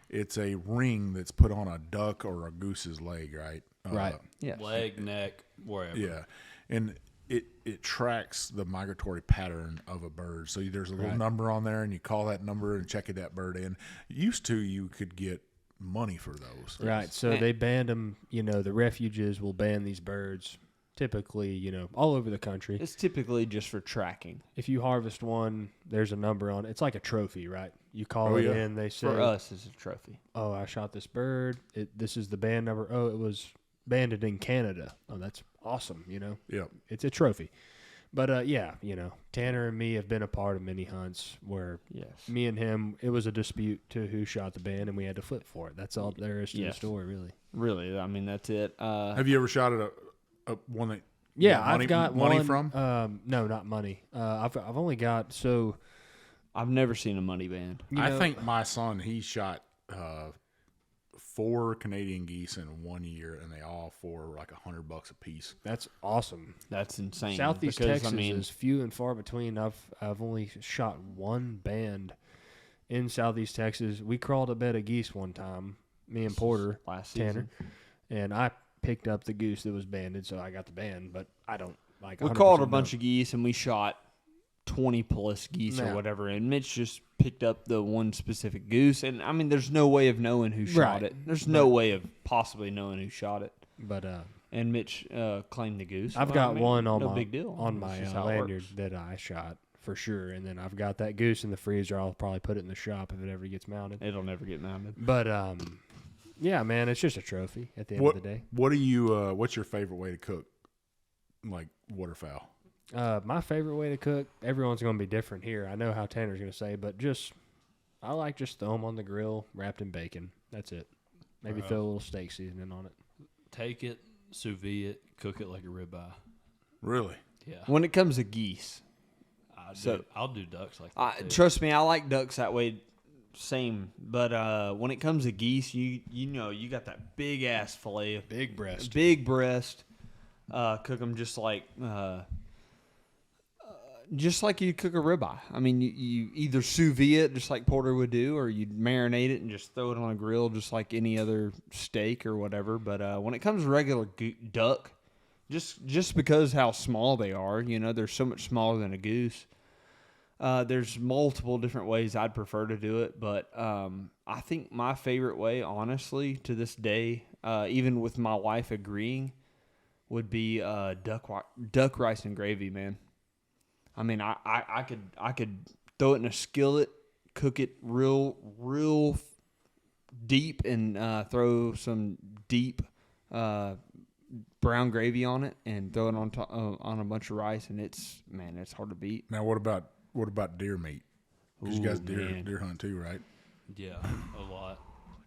it's a ring that's put on a duck or a goose's leg, right? Right. Yeah. Leg, neck, wherever. Yeah. And it tracks the migratory pattern of a bird. So there's a little number on there, and you call that number and check that bird in. Used to, you could get money for those. Right. So they banned them. The refuges will ban these birds typically, all over the country. It's typically just for tracking. If you harvest one, there's a number on it. It's like a trophy, right? You call it in, they say. For us, it's a trophy. Oh, I shot this bird. This is the band number. Oh, it was banded in Canada. Oh, that's awesome, Yep. It's a trophy. But, Tanner and me have been a part of many hunts where me and him, it was a dispute to who shot the band, and we had to flip for it. That's all there is to the story, really. Really, I mean, that's it. Have you ever shot at a one that? Yeah, money, I've got money one, from. No, not money. I've only got I've never seen a money band. I think my son, he shot 4 Canadian geese in 1 year, and they all for like $100 a piece. That's awesome. That's insane. Southeast because, Texas is few and far between. I've only shot one band in Southeast Texas. We crawled a bed of geese one time, me and Porter, last Tanner, and I picked up the goose that was banded, so I got the band. But I don't like. We called a bunch of geese, and we shot 20 plus geese or whatever, and Mitch just picked up the one specific goose. And I mean, there's no way of knowing who shot it. There's no way of possibly knowing who shot it. But and Mitch claimed the goose. I've got one on my big deal. on my lanyard that I shot for sure, and then I've got that goose in the freezer. I'll probably put it in the shop if it ever gets mounted. It'll never get mounted. But yeah, man, it's just a trophy at the end of the day. What do you? What's your favorite way to cook, like waterfowl? My favorite way to cook, everyone's going to be different here. I know how Tanner's going to say, but I like just throw them on the grill, wrapped in bacon. That's it. Maybe throw a little steak seasoning on it. Take it, sous vide it, cook it like a ribeye. Really? Yeah. When it comes to geese, I'll do ducks like that too. trust me, I like ducks that way. Same, but when it comes to geese, you got that big ass fillet, Big breast. Cook them just like you cook a ribeye. I mean, you either sous vide it just like Porter would do, or you marinate it and just throw it on a grill just like any other steak or whatever. But when it comes to regular duck, just because how small they are, they're so much smaller than a goose. There's multiple different ways I'd prefer to do it, but I think my favorite way, honestly, to this day, even with my wife agreeing, would be duck rice and gravy, man. I mean, I could throw it in a skillet, cook it real deep, and throw some deep brown gravy on it, and throw it on a bunch of rice, and it's hard to beat. Now, what about deer meat? Because you guys Ooh, deer hunt too, right? Yeah, a lot.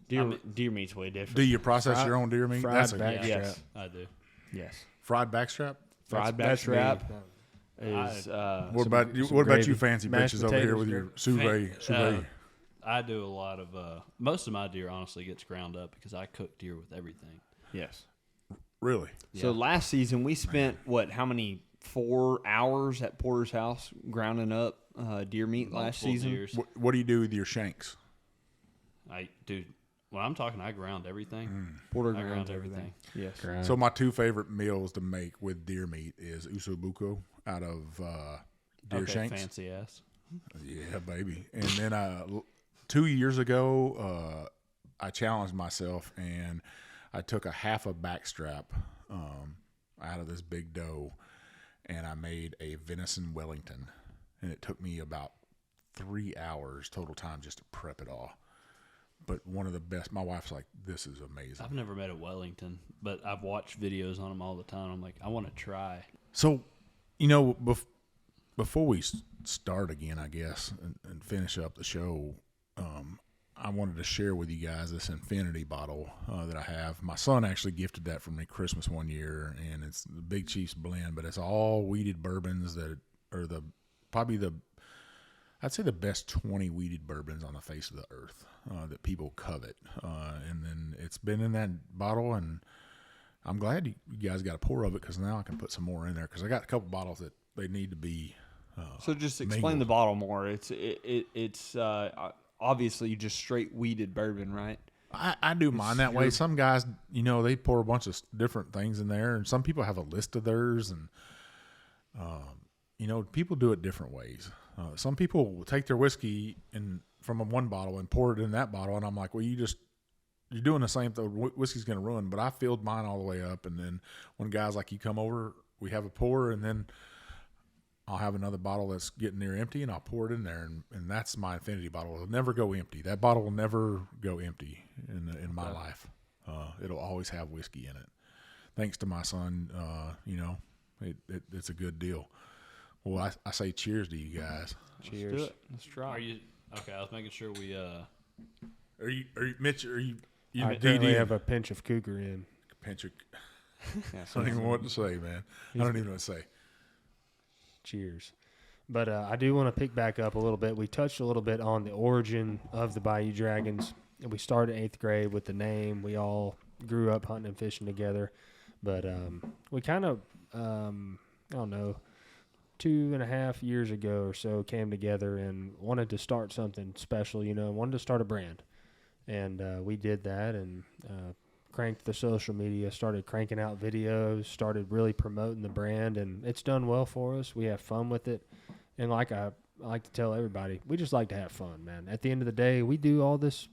Deer meat's way different. Do you process your own deer meat? fried That's back- Yes. I do. Yes. fried backstrap. Fried That's me. backstrap is What about you? What about you, fancy Mashed bitches over here potatoes, with your gravy. sous vide? I do a lot of most of my deer honestly gets ground up because I cook deer with everything. yes. Really? So last season we spent how many 4 hours at Porter's house grounding up deer meat last Multiple season? deers. What do you do with your shanks? Dude, when I'm talking, I ground everything. Porter I grounds ground everything. Yes. Grind. So my two favorite meals to make with deer meat is usobuco out of deer Okay, shanks. fancy ass. Yeah, baby. And then 2 years ago, I challenged myself and I took a half a backstrap out of this big doe, and I made a venison Wellington, and it took me about 3 hours total time just to prep it all. But one of the best. My wife's like, "This is amazing." I've never made a Wellington, but I've watched videos on them all the time. I'm like, I want to try. So, before we start again, I guess, and finish up the show, I wanted to share with you guys this Infinity bottle that I have. My son actually gifted that for me Christmas one year, and it's the Big Chief's blend, but it's all weeded bourbons that are I'd say the best 20 weeded bourbons on the face of the earth that people covet. And then it's been in that bottle, and I'm glad you guys got a pour of it because now I can put some more in there because I got a couple bottles that they need to be. So just explain mingled. the bottle more. It's obviously just straight weeded bourbon, right? I do mine that way. Some guys, they pour a bunch of different things in there, and some people have a list of theirs, and people do it different ways. Some people will take their whiskey from one bottle and pour it in that bottle, and I'm like, well, you're doing the same thing. Whiskey's going to ruin, but I filled mine all the way up, and then when guys like you come over, we have a pour, and then I'll have another bottle that's getting near empty, and I'll pour it in there, and that's my Infinity bottle. It'll never go empty. That bottle will never go empty in my life. It'll always have whiskey in it. Thanks to my son, it's a good deal. Well, I say cheers to you guys. Cheers. Let's do it. Let's try. Are you okay? I was making sure we. Are you Mitch? Are you I DD? currently have a pinch of cougar in. Pinch of, Yeah, I don't even know what to say, man. I don't even know what to say. Cheers. But I do want to pick back up a little bit. We touched a little bit on the origin of the Bayou Dragons. And we started 8th grade with the name. We all grew up hunting and fishing together. But we kind of, I don't know, 2.5 years ago or so came together and wanted to start something special, wanted to start a brand. And we did that and cranked the social media, started cranking out videos, started really promoting the brand, and it's done well for us. We have fun with it. And like I like to tell everybody, we just like to have fun, man. At the end of the day, we do all this,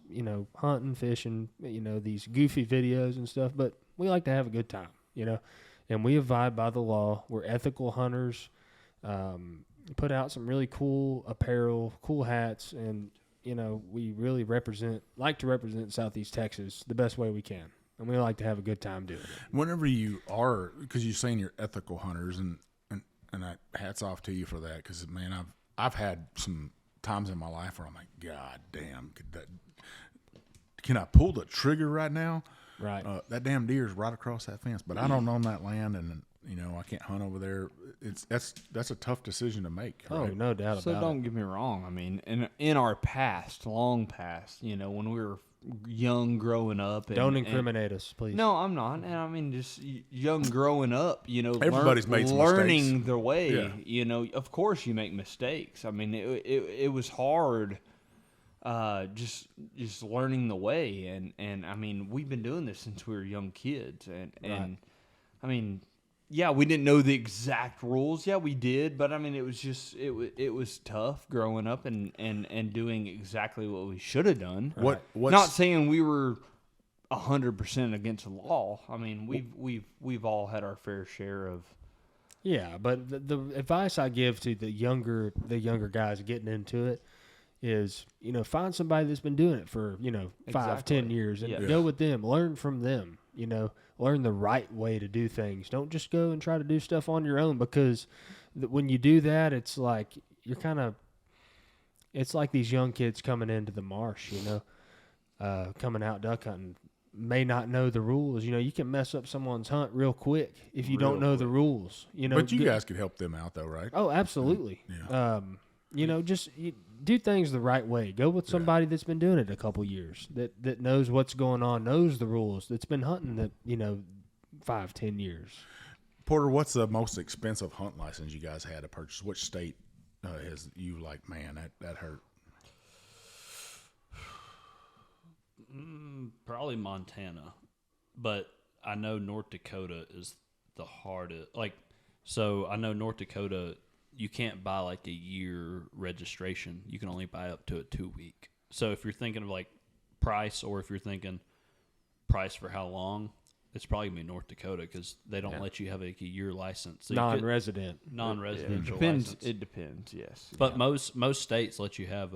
hunting, fishing, these goofy videos and stuff, but we like to have a good time, and we abide by the law. We're ethical hunters. Put out some really cool apparel, cool hats, and we really like to represent Southeast Texas the best way we can, and we like to have a good time doing it. Whenever you are, because you're saying you're ethical hunters, and hats off to you for that, because man, I've had some times in my life where I'm like, God damn, can I pull the trigger right now? Right. That damn deer is right across that fence, but I don't own that land, and I can't hunt over there. That's a tough decision to make. Oh, right? no doubt So about don't it. get me wrong. I mean, in our past, long past, when we were young, growing up. Don't incriminate us, please. No, I'm not. And I mean, just young, growing up. Everybody's made some learning mistakes. the way. Yeah. Of course you make mistakes. I mean, it was hard. Just learning the way, and I mean, we've been doing this since we were young kids, and I mean, yeah, we didn't know the exact rules. Yeah, we did, but I mean, it was just it was tough growing up and doing exactly what we should have done. What's Not saying we were 100% against the law. I mean, we've all had our fair share of. Yeah, but the advice I give to the younger guys getting into it is, find somebody that's been doing it for, 5-10 years and go with them, learn from them, learn the right way to do things. Don't just go and try to do stuff on your own, because when you do that, it's like it's like these young kids coming into the marsh, coming out duck hunting, may not know the rules. You can mess up someone's hunt real quick if you don't know the rules. But you guys could help them out, though, right? Oh, absolutely. Yeah. Just do things the right way. Go with somebody that's been doing it a couple years, that knows what's going on, knows the rules, that's been hunting that 5-10 years. Porter, what's the most expensive hunt license you guys had to purchase? Which state has you like, man, that hurt? Probably Montana, but I know North Dakota is the hardest. So I know North Dakota, you can't buy like a year registration. You can only buy up to a 2-week. So if you're thinking of like price, or if you're thinking price for how long, it's probably gonna be North Dakota, because they don't let you have like a year license. So non-residential license. It depends. Yes, but most states let you have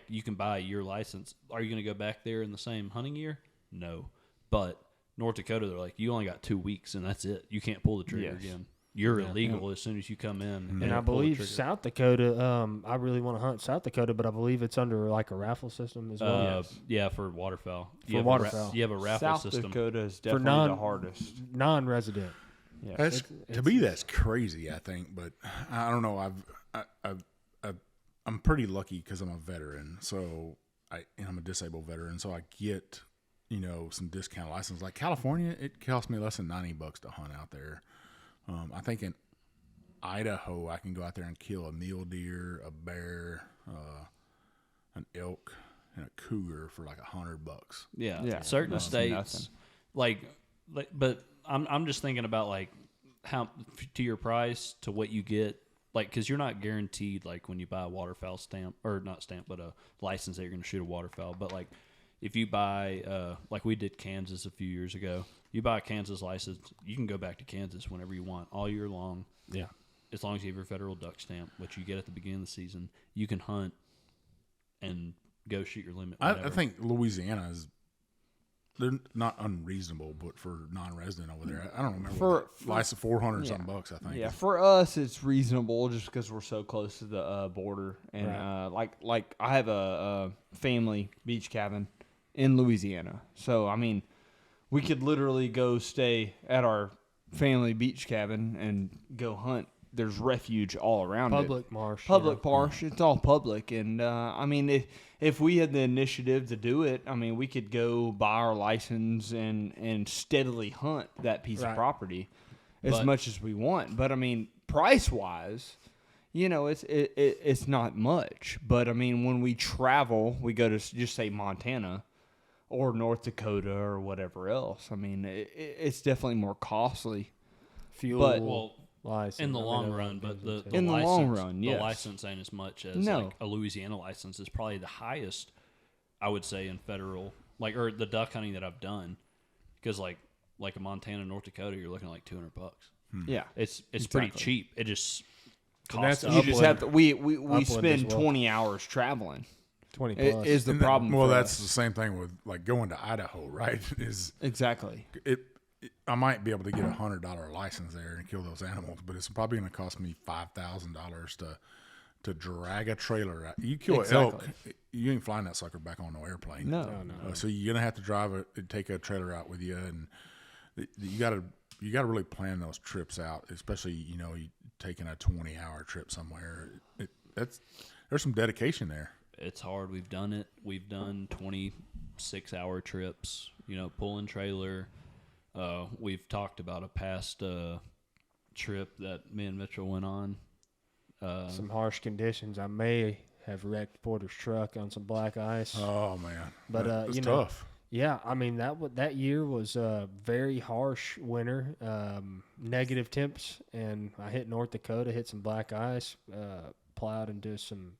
you can buy a year license. Are you going to go back there in the same hunting year? No. But North Dakota, they're like, you only got 2 weeks and that's it. You can't pull the trigger again. You're illegal as soon as you come in. And I believe South Dakota, I really want to hunt South Dakota, but I believe it's under like a raffle system as well. Yeah, for waterfowl. You have a raffle system. system. South Dakota is definitely the hardest. Non-resident. Yeah. That's crazy, I think, but I don't know. I'm pretty lucky because I'm a veteran, so I'm a disabled veteran, so I get some discount license. Like California, it costs me less than $90 to hunt out there. I think in Idaho, I can go out there and kill a mule deer, a bear, an elk, and a cougar for like $100. Yeah. Certain states, but I'm just thinking about like how to your price to what you get. Like, because you're not guaranteed, like, when you buy a waterfowl stamp, or not stamp, but a license that you're going to shoot a waterfowl. But, like, if you buy, like we did Kansas a few years ago, you buy a Kansas license, you can go back to Kansas whenever you want, all year long. Yeah. As long as you have your federal duck stamp, which you get at the beginning of the season, you can hunt and go shoot your limit. I think Louisiana is, they're not unreasonable, but for non-resident over there, I don't remember. For license $400 something bucks, I think. Yeah, for us it's reasonable just because we're so close to the border, and like I have a family beach cabin in Louisiana, so I mean, we could literally go stay at our family beach cabin and go hunt. There's refuge all around public marsh. Public marsh. It's all public. And, I mean, if we had the initiative to do it, I mean, we could go buy our license and steadily hunt that piece of property as much as we want. But, I mean, price-wise, it's not much. But, I mean, when we travel, we go to just say Montana or North Dakota or whatever else. I mean, it's definitely more costly. Fuel. License. In the long run, but the license ain't as much as like a Louisiana license is probably the highest, I would say, in federal, or the duck hunting that I've done, because like a Montana, North Dakota, you're looking at like $200. Yeah, it's pretty cheap. It just costs. You just have to. We spend 20 hours traveling. 20 plus is the problem. Well, that's the same thing with like going to Idaho, right? Exactly. I might be able to get $100 license there and kill those animals, but it's probably going to cost me $5,000 to drag a trailer out. You kill an elk, you ain't flying that sucker back on no airplane. No. So you're gonna have to take a trailer out with you, and you gotta really plan those trips out, especially you taking a 20-hour trip somewhere. There's some dedication there. It's hard. We've done it. We've done 26-hour trips. Pulling trailer. We've talked about a past trip that me and Mitchell went on. Some harsh conditions. I may have wrecked Porter's truck on some black ice. Oh man, but it's tough. Yeah, I mean that year was a very harsh winter, negative temps, and I hit North Dakota, hit some black ice, plowed into some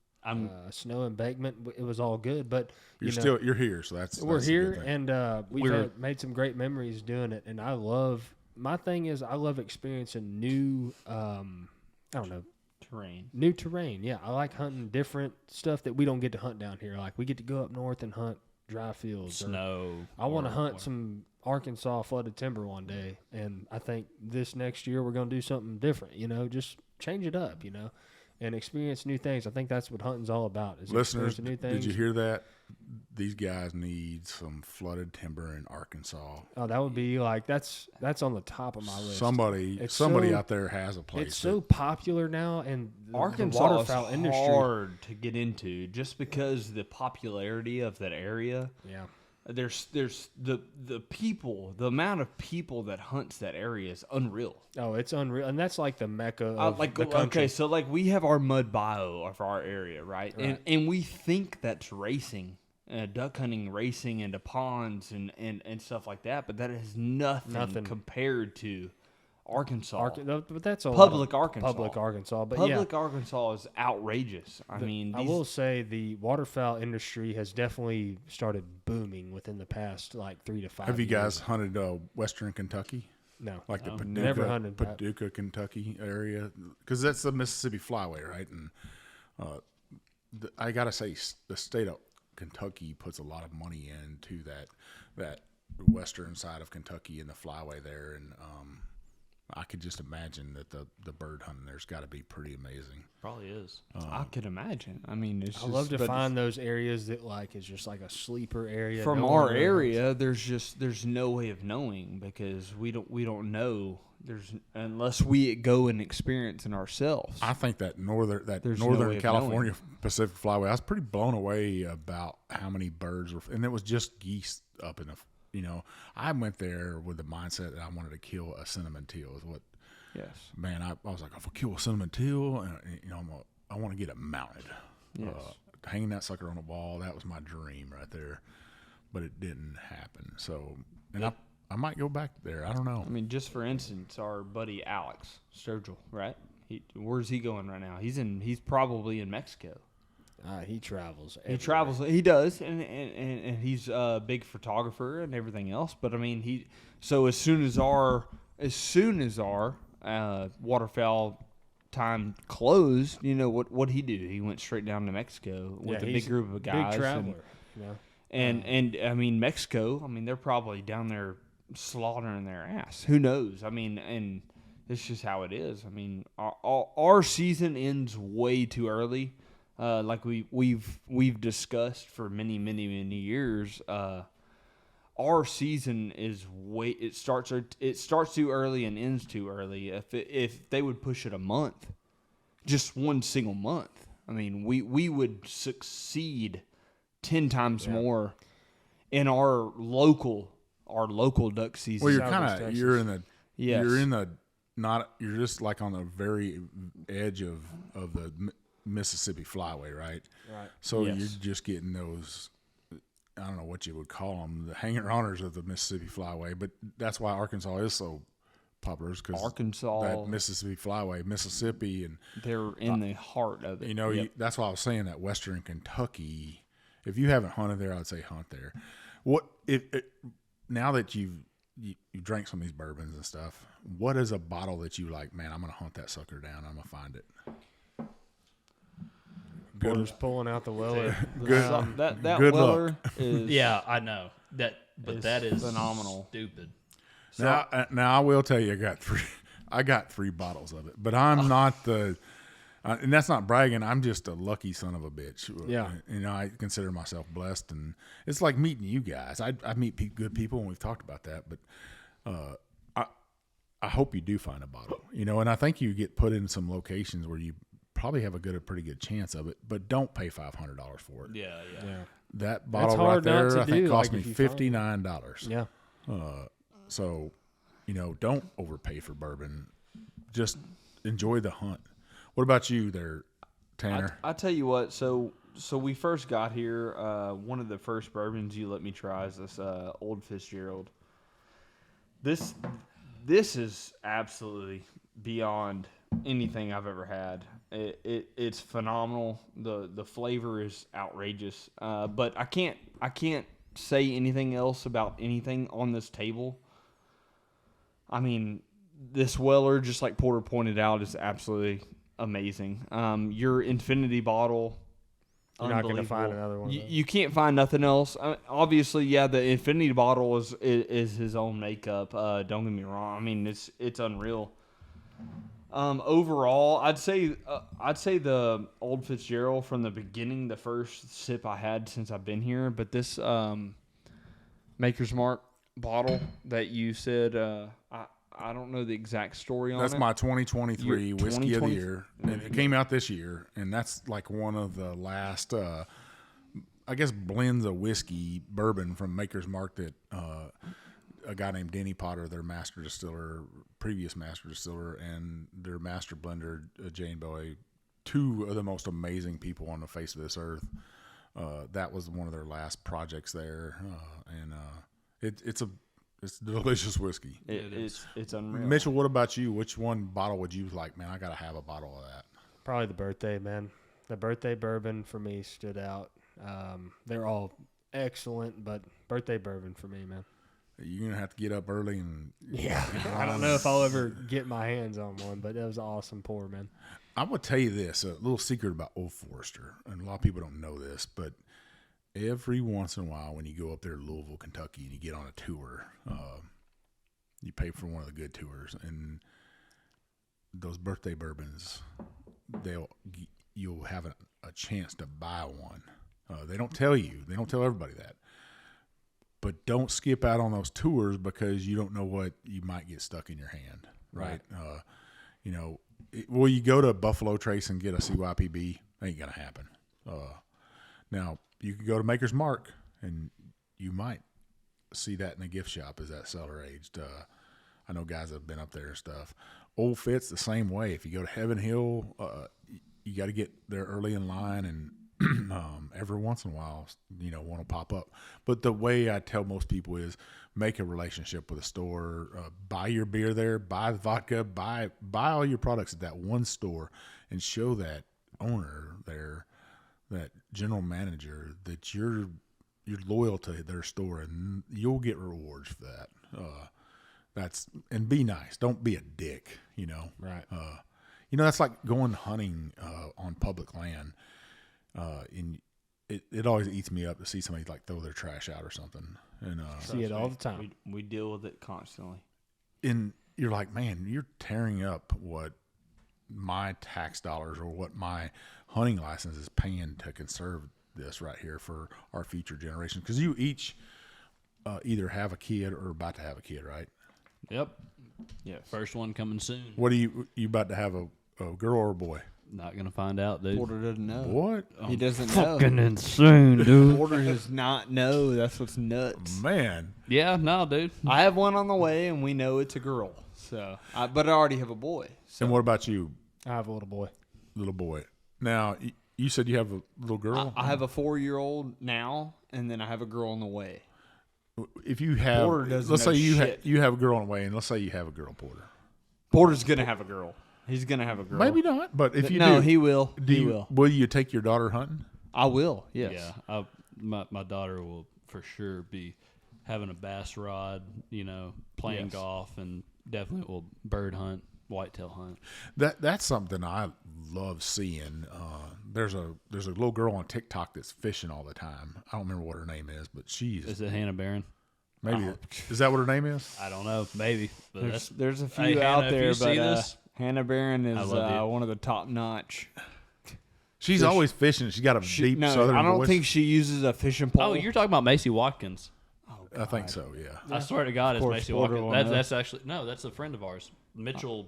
snow embankment. It was all good, but you're here, so we're that's a here, good thing. and we've made some great memories doing it. And I love my thing is I love experiencing new, I don't know. New terrain, yeah. I like hunting different stuff that we don't get to hunt down here. Like we get to go up north and hunt dry fields, snow. I want to hunt some Arkansas flooded timber one day, and I think this next year we're going to do something different. Just change it up, and experience new things. I think that's what hunting's all about. Is Listeners, new things. did you hear that? These guys need some flooded timber in Arkansas. Oh, that would be like that's on the top of my list. Somebody out there has a place. It's so popular now, and Arkansas the waterfowl is industry hard to get into just because the popularity of that area. Yeah. There's the people, the amount of people that hunts that area is unreal. Oh, it's unreal, and that's like the mecca of the country. Okay, so like we have our mud bayou of our area, right? And we think that's racing, duck hunting, racing into ponds and stuff like that, but that is nothing compared to Arkansas. But that's a Public Arkansas. Public Arkansas, but Public Arkansas is outrageous. I will say the waterfowl industry has definitely started booming within the past like 3 to 5 years. Have you guys hunted Western Kentucky? No, like the never hunted Paducah, Kentucky area, because that's the Mississippi Flyway, right? And I gotta say, the state of Kentucky puts a lot of money into that western side of Kentucky and the Flyway there, and I could just imagine that the bird hunting there's got to be pretty amazing. Probably is. I could imagine. I mean, I love to find those areas that like is just like a sleeper area. From our area, there's no way of knowing because we don't know. Unless we go and experience it ourselves. I think that northern no California Pacific Flyway, I was pretty blown away about how many birds were, and it was just geese up in the. I went there with the mindset that I wanted to kill a cinnamon teal. Is what? Yes. Man, I was like, if I kill a cinnamon teal, I want to get it mounted. Yes. Hanging that sucker on a wall, that was my dream right there, but it didn't happen. So, and I might go back there. I don't know. I mean, just for instance, our buddy Alex Sturgill, right? Where's he going right now? He's probably in Mexico. He travels. He travels. He does, and he's a big photographer and everything else. But I mean, as soon as our waterfowl time closed, what he do? He went straight down to Mexico with a big group of guys. Big traveler. And I mean, Mexico. I mean, they're probably down there slaughtering their ass. Who knows? I mean, and it's just how it is. I mean, our season ends way too early. Like we've discussed for many years, our season is it starts too early and ends too early. If they would push it a month, just one single month, I mean we would succeed 10 times more in our local duck season. Well, you're just like on the very edge of the Mississippi Flyway, right? Right. So you're just getting those, I don't know what you would call them, the hanger-oners of the Mississippi Flyway, but that's why Arkansas is so popular, because that Mississippi Flyway, Mississippi, and they're in the heart of it. That's why I was saying that Western Kentucky, if you haven't hunted there, I'd say hunt there. What now that you drank some of these bourbons and stuff, what is a bottle that you like, man, I'm going to hunt that sucker down, I'm going to find it? Porter's pulling out the Weller. Good. That good Weller luck. is Yeah, I know that, but that is phenomenal. Stupid. Now I will tell you, I got three bottles of it, but I'm not the, and that's not bragging. I'm just a lucky son of a bitch. Yeah. I consider myself blessed, and it's like meeting you guys. I meet good people, and we've talked about that, but I hope you do find a bottle, and I think you get put in some locations where you probably have a pretty good chance of it, but don't pay $500 for it. Yeah. That bottle hard right there, not to I think, do, cost like, me if you find $59. Yeah. So, don't overpay for bourbon. Just enjoy the hunt. What about you there, Tanner? I tell you what. So so we first got here. One of the first bourbons you let me try is this Old Fitzgerald. This is absolutely beyond anything I've ever had. It's phenomenal. The flavor is outrageous. But I can't say anything else about anything on this table. I mean, this Weller, just like Porter pointed out, is absolutely amazing. Your Infinity bottle, You're not going to unbelievable. find another one. Of those. You can't find nothing else. Obviously, yeah, the Infinity bottle is his own makeup. Don't get me wrong. I mean, it's unreal. Overall, I'd say the Old Fitzgerald from the beginning, the first sip I had since I've been here. But this Maker's Mark bottle that you said, I don't know the exact story on That's it. my 2023 Your Whiskey of the 2020 Year. And it came out this year, and that's like one of the last, I guess, blends of whiskey bourbon from Maker's Mark that a guy named Denny Potter, their master distiller, previous master distiller, and their master blender, Jane Bowie, two of the most amazing people on the face of this earth. That was one of their last projects there, and it's delicious whiskey. It's unreal. Mitchell, what about you? Which one bottle would you like? Man, I gotta have a bottle of that. Probably the birthday, man. The birthday bourbon for me stood out. They're all excellent, but birthday bourbon for me, man. You're gonna have to get up early and Yeah, I don't know if I'll ever get my hands on one, but that was an awesome pour, man. I'm gonna tell you this, a little secret about Old Forester, and a lot of people don't know this, but every once in a while when you go up there to Louisville, Kentucky, and you get on a tour, you pay for one of the good tours, and those birthday bourbons, you'll have a chance to buy one. They don't tell everybody that. But don't skip out on those tours because you don't know what you might get stuck in your hand, right? Will you go to Buffalo Trace and get a CYPB? Ain't gonna happen. Now you could go to Maker's Mark and you might see that in the gift shop as that cellar aged. I know guys that have been up there and stuff. Old Fitz the same way. If you go to Heaven Hill, you got to get there early in line and. Every once in a while, one will pop up. But the way I tell most people is make a relationship with a store, buy your beer there, buy the vodka, buy all your products at that one store, and show that owner there, that general manager, that you're loyal to their store, and you'll get rewards for that. And be nice. Don't be a dick. Right. That's like going hunting on public land. It always eats me up to see somebody like throw their trash out or something, and See it all the time. We deal with it constantly. And you're like, man, you're tearing up what my tax dollars or what my hunting license is paying to conserve this right here for our future generation. Because you each either have a kid or about to have a kid, right? Yep. Yes. First one coming soon. What are you about to have, a girl or a boy? Not gonna find out, dude. Porter doesn't know. What? He doesn't know. Fucking insane, dude. Porter does not know. That's what's nuts. Man. Yeah, no, dude. I have one on the way, and we know it's a girl. So, but I already have a boy. So And what about you, I have a little boy. little boy? Now, you said you have a little girl? I have a 4-year-old now, and then I have a girl on the way. If you have, Porter doesn't let's know say shit. you have a girl on the way, and let's say you have a girl, Porter. Porter's gonna have a girl. He's gonna have a girl. Maybe not, but if you no, do, he will. do He you, will. Will you take your daughter hunting? I will. Yes. Yeah, my daughter will for sure be having a bass rod, playing Yes. golf, and definitely will bird hunt, whitetail hunt. That's something I love seeing. There's a little girl on TikTok that's fishing all the time. I don't remember what her name is, but she's Is it Hannah Barron? maybe is that what her name is? I don't know, maybe. But There's a few Hey, Hannah, out if there, you see but this, Hannah Barron is I love you. one of the top notch. She's always fishing. She's got a deep southern I don't voice. think she uses a fishing pole. oh, you're talking about Macy Watkins. I think so. Yeah. I swear to God, it's course, Macy Porter Watkins. will know. That's actually no, that's a friend of ours, Mitchell.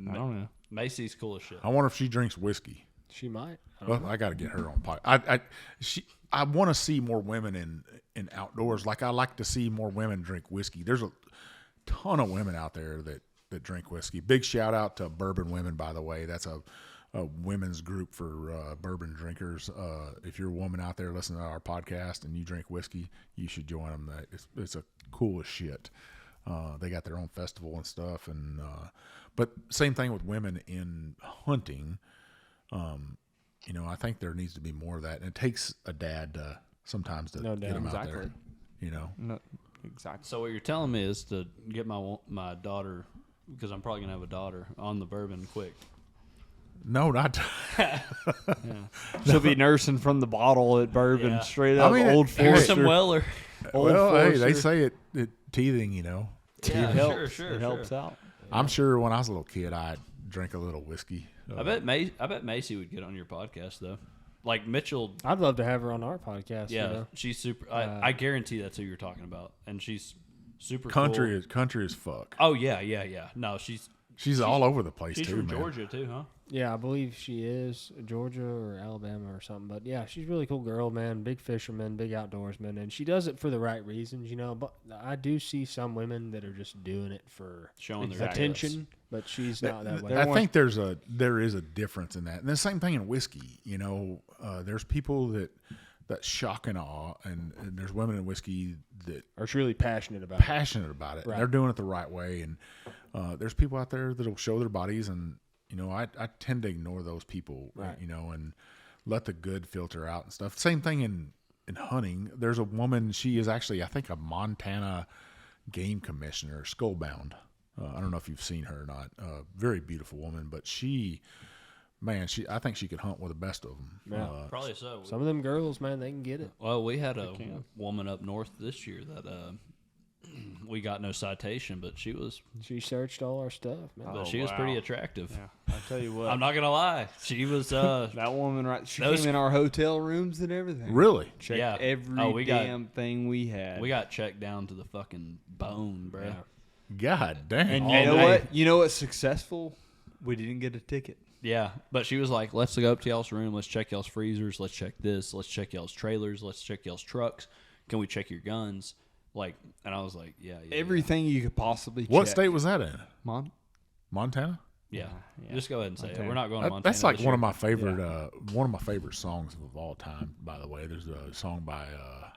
I don't know. Macy's cool as shit. I wonder if she drinks whiskey. She might. Well, I got to get her on pod. I want to see more women in outdoors. Like I like to see more women drink whiskey. There's a ton of women out there that drink whiskey. Big shout out to Bourbon Women, by the way. That's a women's group for bourbon drinkers. If you're a woman out there listening to our podcast and you drink whiskey, you should join them. It's a cool as shit. They got their own festival and stuff, and but same thing with women in hunting. I think there needs to be more of that, and it takes a dad sometimes to get them out there. No, exactly. So what you're telling me is to get my daughter, because I'm probably gonna have a daughter, on the bourbon quick. No, not. She'll be nursing from the bottle at bourbon, Yeah. straight up. Old Here's Forester. some Weller. Well, hey, they Forester. say it teething. Yeah, It helps. sure. It helps out. I'm sure when I was a little kid, I'd drink a little whiskey. I bet Macy would get on your podcast though. Like Mitchell, I'd love to have her on our podcast. yeah, she's super. I guarantee that's who you're talking about, and she's super country cool. country as fuck. Oh yeah. No, she's all over the place she's too, from man. Georgia too, huh? Yeah, I believe she is Georgia or Alabama or something. But yeah, she's a really cool girl, man. Big fisherman, big outdoorsman, and she does it for the right reasons, But I do see some women that are just doing it for Showing their attention, but she's not that way. I think there is a difference in that, and the same thing in whiskey. There's people that shock and awe, and there's women in whiskey that are truly passionate about it. Right. And they're doing it the right way, and there's people out there that'll show their bodies, and I tend to ignore those people, Right. and let the good filter out and stuff. Same thing in hunting. There's a woman. She is actually, I think, a Montana game commissioner, Skullbound. I don't know if you've seen her or not. Very beautiful woman, but I think she could hunt with the best of them. Yeah. Probably so. Some of them girls, man, they can get it. Well, we had a woman up north this year that we got no citation, but she was She searched all our stuff, man. she was pretty attractive. Yeah, I tell you what. I'm not gonna lie, she was that woman, right? She those- came in our hotel rooms and everything. Really? Checked Yeah. every Oh, we got- damn thing we had. we got checked down to the fucking bone, bro. Yeah. God dang. and all you know day. what? You know what's successful? We didn't get a ticket. Yeah, but she was like, let's go up to y'all's room, let's check y'all's freezers, let's check this, let's check y'all's trailers, let's check y'all's trucks. Can we check your guns? And I was like, yeah. Everything you could possibly check. What state was that in? Montana? Yeah. Yeah. Just go ahead and say it. Montana. We're not going to Montana. That's like this one of year. my favorite songs of all time. By the way, there's a song by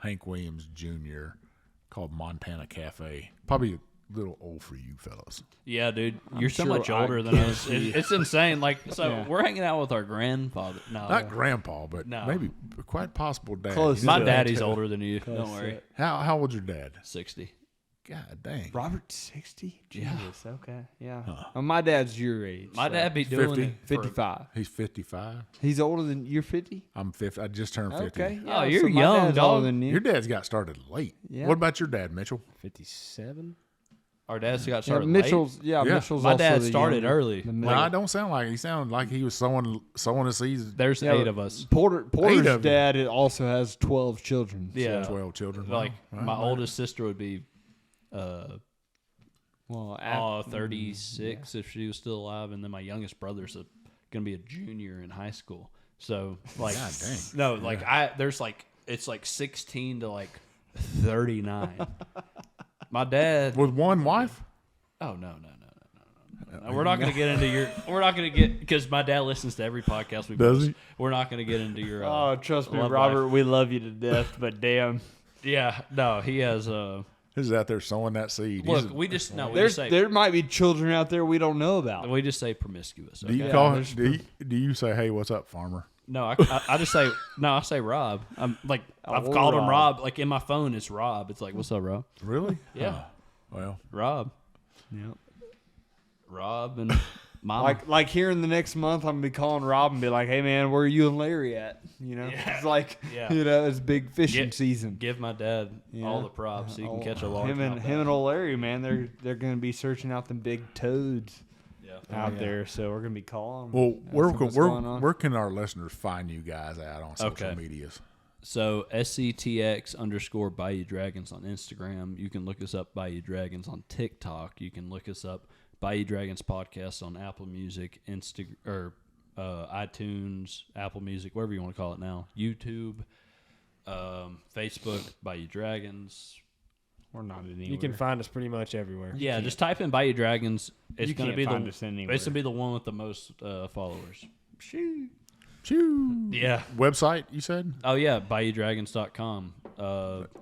Hank Williams Jr. called "Montana Cafe." Probably a little old for you fellas. Yeah, dude, you're so sure much I older than us. It's insane. Yeah. We're hanging out with our grandfather. No, Not grandpa, but No. maybe quite possible dad. Close. my Yeah. daddy's older than you. Don't worry. How old's your dad? 60. God dang. Robert 60? Yeah. Jesus, okay. Yeah. Well, my dad's your age. My so. dad be doing 50? it. for- 55. He's 55. He's older than you're 50? I'm 50. I just turned 50. Okay. Oh, you're my young, dad's dog. older than you. Your dad's got started late. Yeah. What about your dad, Mitchell? 57? Our dad's got Yeah, started Mitchell's. late. Yeah, Yeah. Mitchell's. My also dad the started younger- early. the No, middle. I don't sound like he sounded like he was sowing the seeds. There's Yeah, 8 of us. Porter's of you. dad also has 12 children. Yeah. 12 children. Like, Well, my well, oldest sister would be Well, 36 if she was still alive, and then my youngest brother's going to be a junior in high school. So, like, God dang. no, like, it's like 16 to like 39. My dad. with one wife? Oh no. We're not going to get into your. We're not going to get because my dad listens to every podcast we Does post. he? We're not going to get into your. Oh, trust me, love Robert. life. We love you to death, but damn, Yeah, no, he has. He's out there sowing that seed. Look, we just no. We there's just say there might be children out there we don't know about. we just say promiscuous. do you Okay? call him? Do you say, "Hey, what's up, farmer"? No, I just say no. I say Rob. I'm like I've Oh, called him Rob. Rob. Like in my phone, it's Rob. It's like, what's up, Rob? Really? Yeah. Well, Rob. Yep. Rob and Mama. Like here in the next month, I'm gonna be calling Rob and be like, "Hey man, where are you and Larry at?" You know, Yeah. it's like Yeah. it's big fishing Get- season. Give my dad all Yeah. the props so he can Oh, catch a large. him and old Larry, man, they're gonna be searching out them big toads Yeah. out there. So we're gonna be calling. well, asking what's going on. where can our listeners find you guys at on social Okay. medias? So SCTX_ Bayou Dragons on Instagram. You can look us up Bayou Dragons on TikTok. You can look us up Bayou Dragons Podcast on Apple Music, iTunes, Apple Music, whatever you want to call it now. YouTube, Facebook, Bayou Dragons. We're not anywhere. You can find us pretty much everywhere. Yeah, just type in Bayou Dragons. It's You going to can't be find us anywhere. It's going to be the one with the most followers. Shoo. Yeah. Website, you said? Oh, yeah, BayouDragons.com.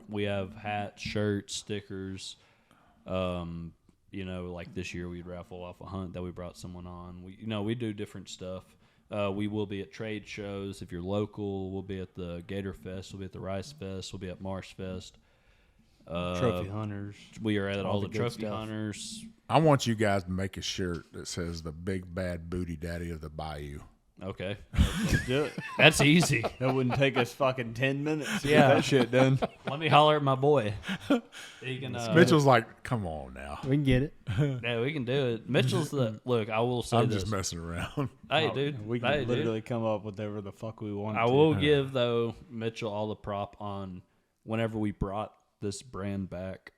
We have hats, shirts, stickers. Like this year we'd raffle off a hunt that we brought someone on. We do different stuff. We will be at trade shows. If you're local, we'll be at the Gator Fest. We'll be at the Rice Fest. We'll be at Marsh Fest. Trophy hunters. We are at all the good trophy stuff. hunters. I want you guys to make a shirt that says the big bad booty daddy of the Bayou. Okay. Let's do it. That's easy. That wouldn't take us fucking 10 minutes to Yeah. get that shit done. Let me holler at my boy. He can, Mitchell's like, come on now. We can get it. yeah, we can do it. Mitchell's the look. I will say I'm this. just messing around. Hey, dude. We can Hey, dude. literally come up with whatever the fuck we want. I will give though Mitchell all the prop on whenever we brought this brand back.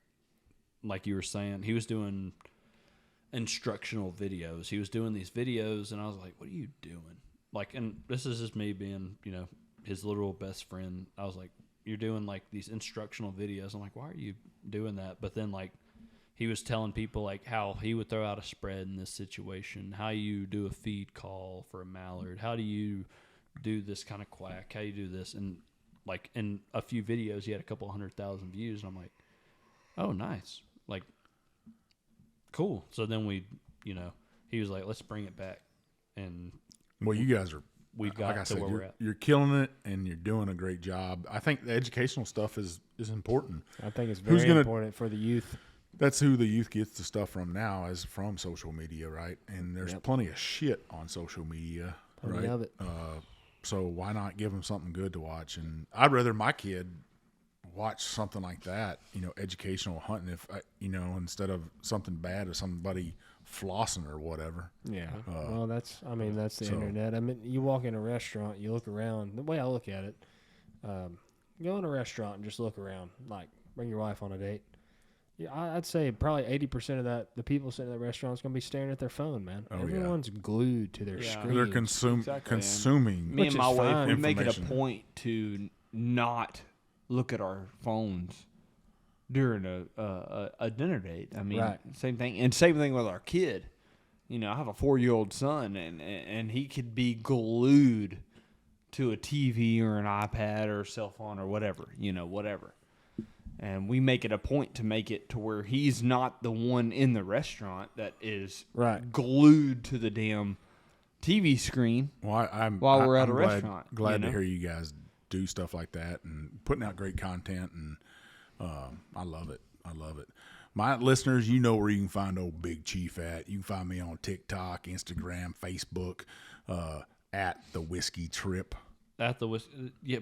Like you were saying, he was doing instructional videos. He was doing these videos, and I was like, "What are you doing?" Like, and this is just me being, his literal best friend. I was like, "You're doing like these instructional videos." I'm like, "Why are you doing that?" But then like, he was telling people like how he would throw out a spread in this situation, how you do a feed call for a mallard, how do you do this kind of quack, how you do this, and like in a few videos he had a couple 100,000 views, and I'm like, oh nice, like cool. So then he was like, let's bring it back, and Well, you guys are, we've got like I to said, where we're at. you're killing it and you're doing a great job. I think the educational stuff is important. I think it's Who's very gonna- important for the youth. That's who the youth gets the stuff from now, is from social media, right? And there's plenty of shit on social media, Plenty right? of it. So why not give them something good to watch? And I'd rather my kid watch something like that, educational hunting, if instead of something bad or somebody flossing or whatever. Yeah. Well, that's the so- internet. I mean, you walk in a restaurant, you look around. The way I look at it, go in a restaurant and just look around. Like, bring your wife on a date. Yeah, I'd say probably 80% of the people sitting in the restaurant is going to be staring at their phone, man. Oh, yeah. Everyone's glued to their Yeah. screen. They're Exactly, consuming. Me Which and my is wife, fine. we make it a Information. point to not look at our phones during a dinner date. I mean, Right. same thing, and same thing with our kid. I have a 4-year-old son, and he could be glued to a TV or an iPad or a cell phone or whatever, whatever. And we make it a point to make it to where he's not the one in the restaurant that is Right. glued to the damn TV screen. Well, While we're at I'm a restaurant, glad to hear you guys do stuff like that and putting out great content, and I love it. I love it. My listeners, you know where you can find old Big Chief at. You can find me on TikTok, Instagram, Facebook, at the Whisky Trip. At the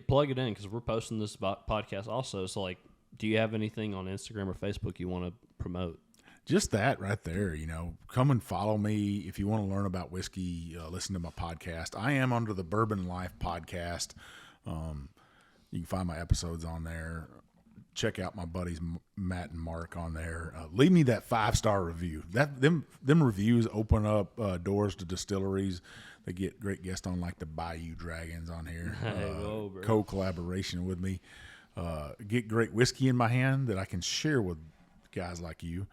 plug it in because we're posting this podcast also. So like, do you have anything on Instagram or Facebook you want to promote? Just that right there, come and follow me. If you want to learn about whiskey, listen to my podcast. I am under the Bourbon Life podcast. You can find my episodes on there. Check out my buddies Matt and Mark on there. Leave me that 5-star review. Them reviews open up doors to distilleries. They get great guests on, like the Bayou Dragons on here. whoa, bro. Co-collaboration with me. Get great whiskey in my hand that I can share with guys like you.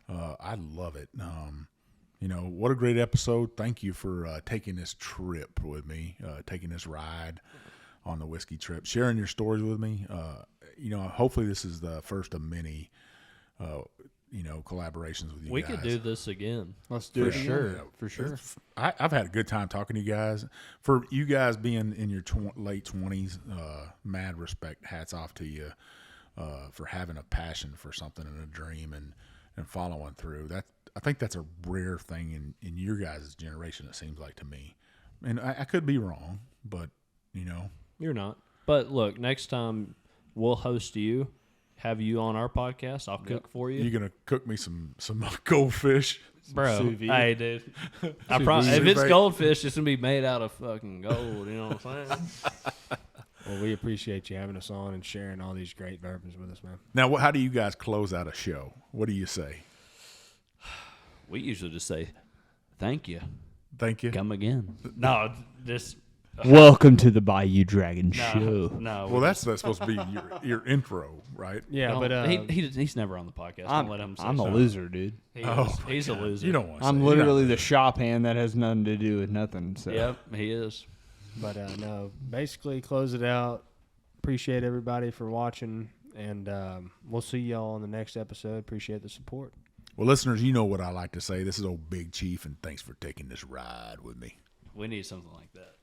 I love it. What a great episode. Thank you for taking this trip with me, taking this ride on the Whisky Trip, sharing your stories with me. Hopefully this is the first of many, collaborations with you We guys. could do this again. Let's do it For again. sure. For sure. I've had a good time talking to you guys. For you guys being in your late 20s, mad respect. Hats off to you for having a passion for something and a dream and following through. I think that's a rare thing in your guys' generation, it seems like to me. And I could be wrong, but, You're not. But look, next time we'll host you, have you on our podcast. I'll cook for you. you're going to cook me some goldfish. Bro, sous vide. hey, dude. I Sous promise. vide. If it's goldfish, it's gonna be made out of fucking gold. You know what I'm saying? Well, we appreciate you having us on and sharing all these great bourbons with us, man. Now, how do you guys close out a show? What do you say? We usually just say, "Thank you, Thank you. come again." No, just Welcome to the Bayou Dragon Show. No. Well, that's supposed to be your intro, right? Yeah, but he's never on the podcast. Don't let him say I'm a so. loser, dude. He's a loser. You don't want to I'm say literally you're the not- shop hand that has nothing to do with nothing. So. Yep, he is. But no, basically close it out. Appreciate everybody for watching, and we'll see y'all on the next episode. Appreciate the support. Well, listeners, you know what I like to say. This is old Big Chief, and thanks for taking this ride with me. We need something like that.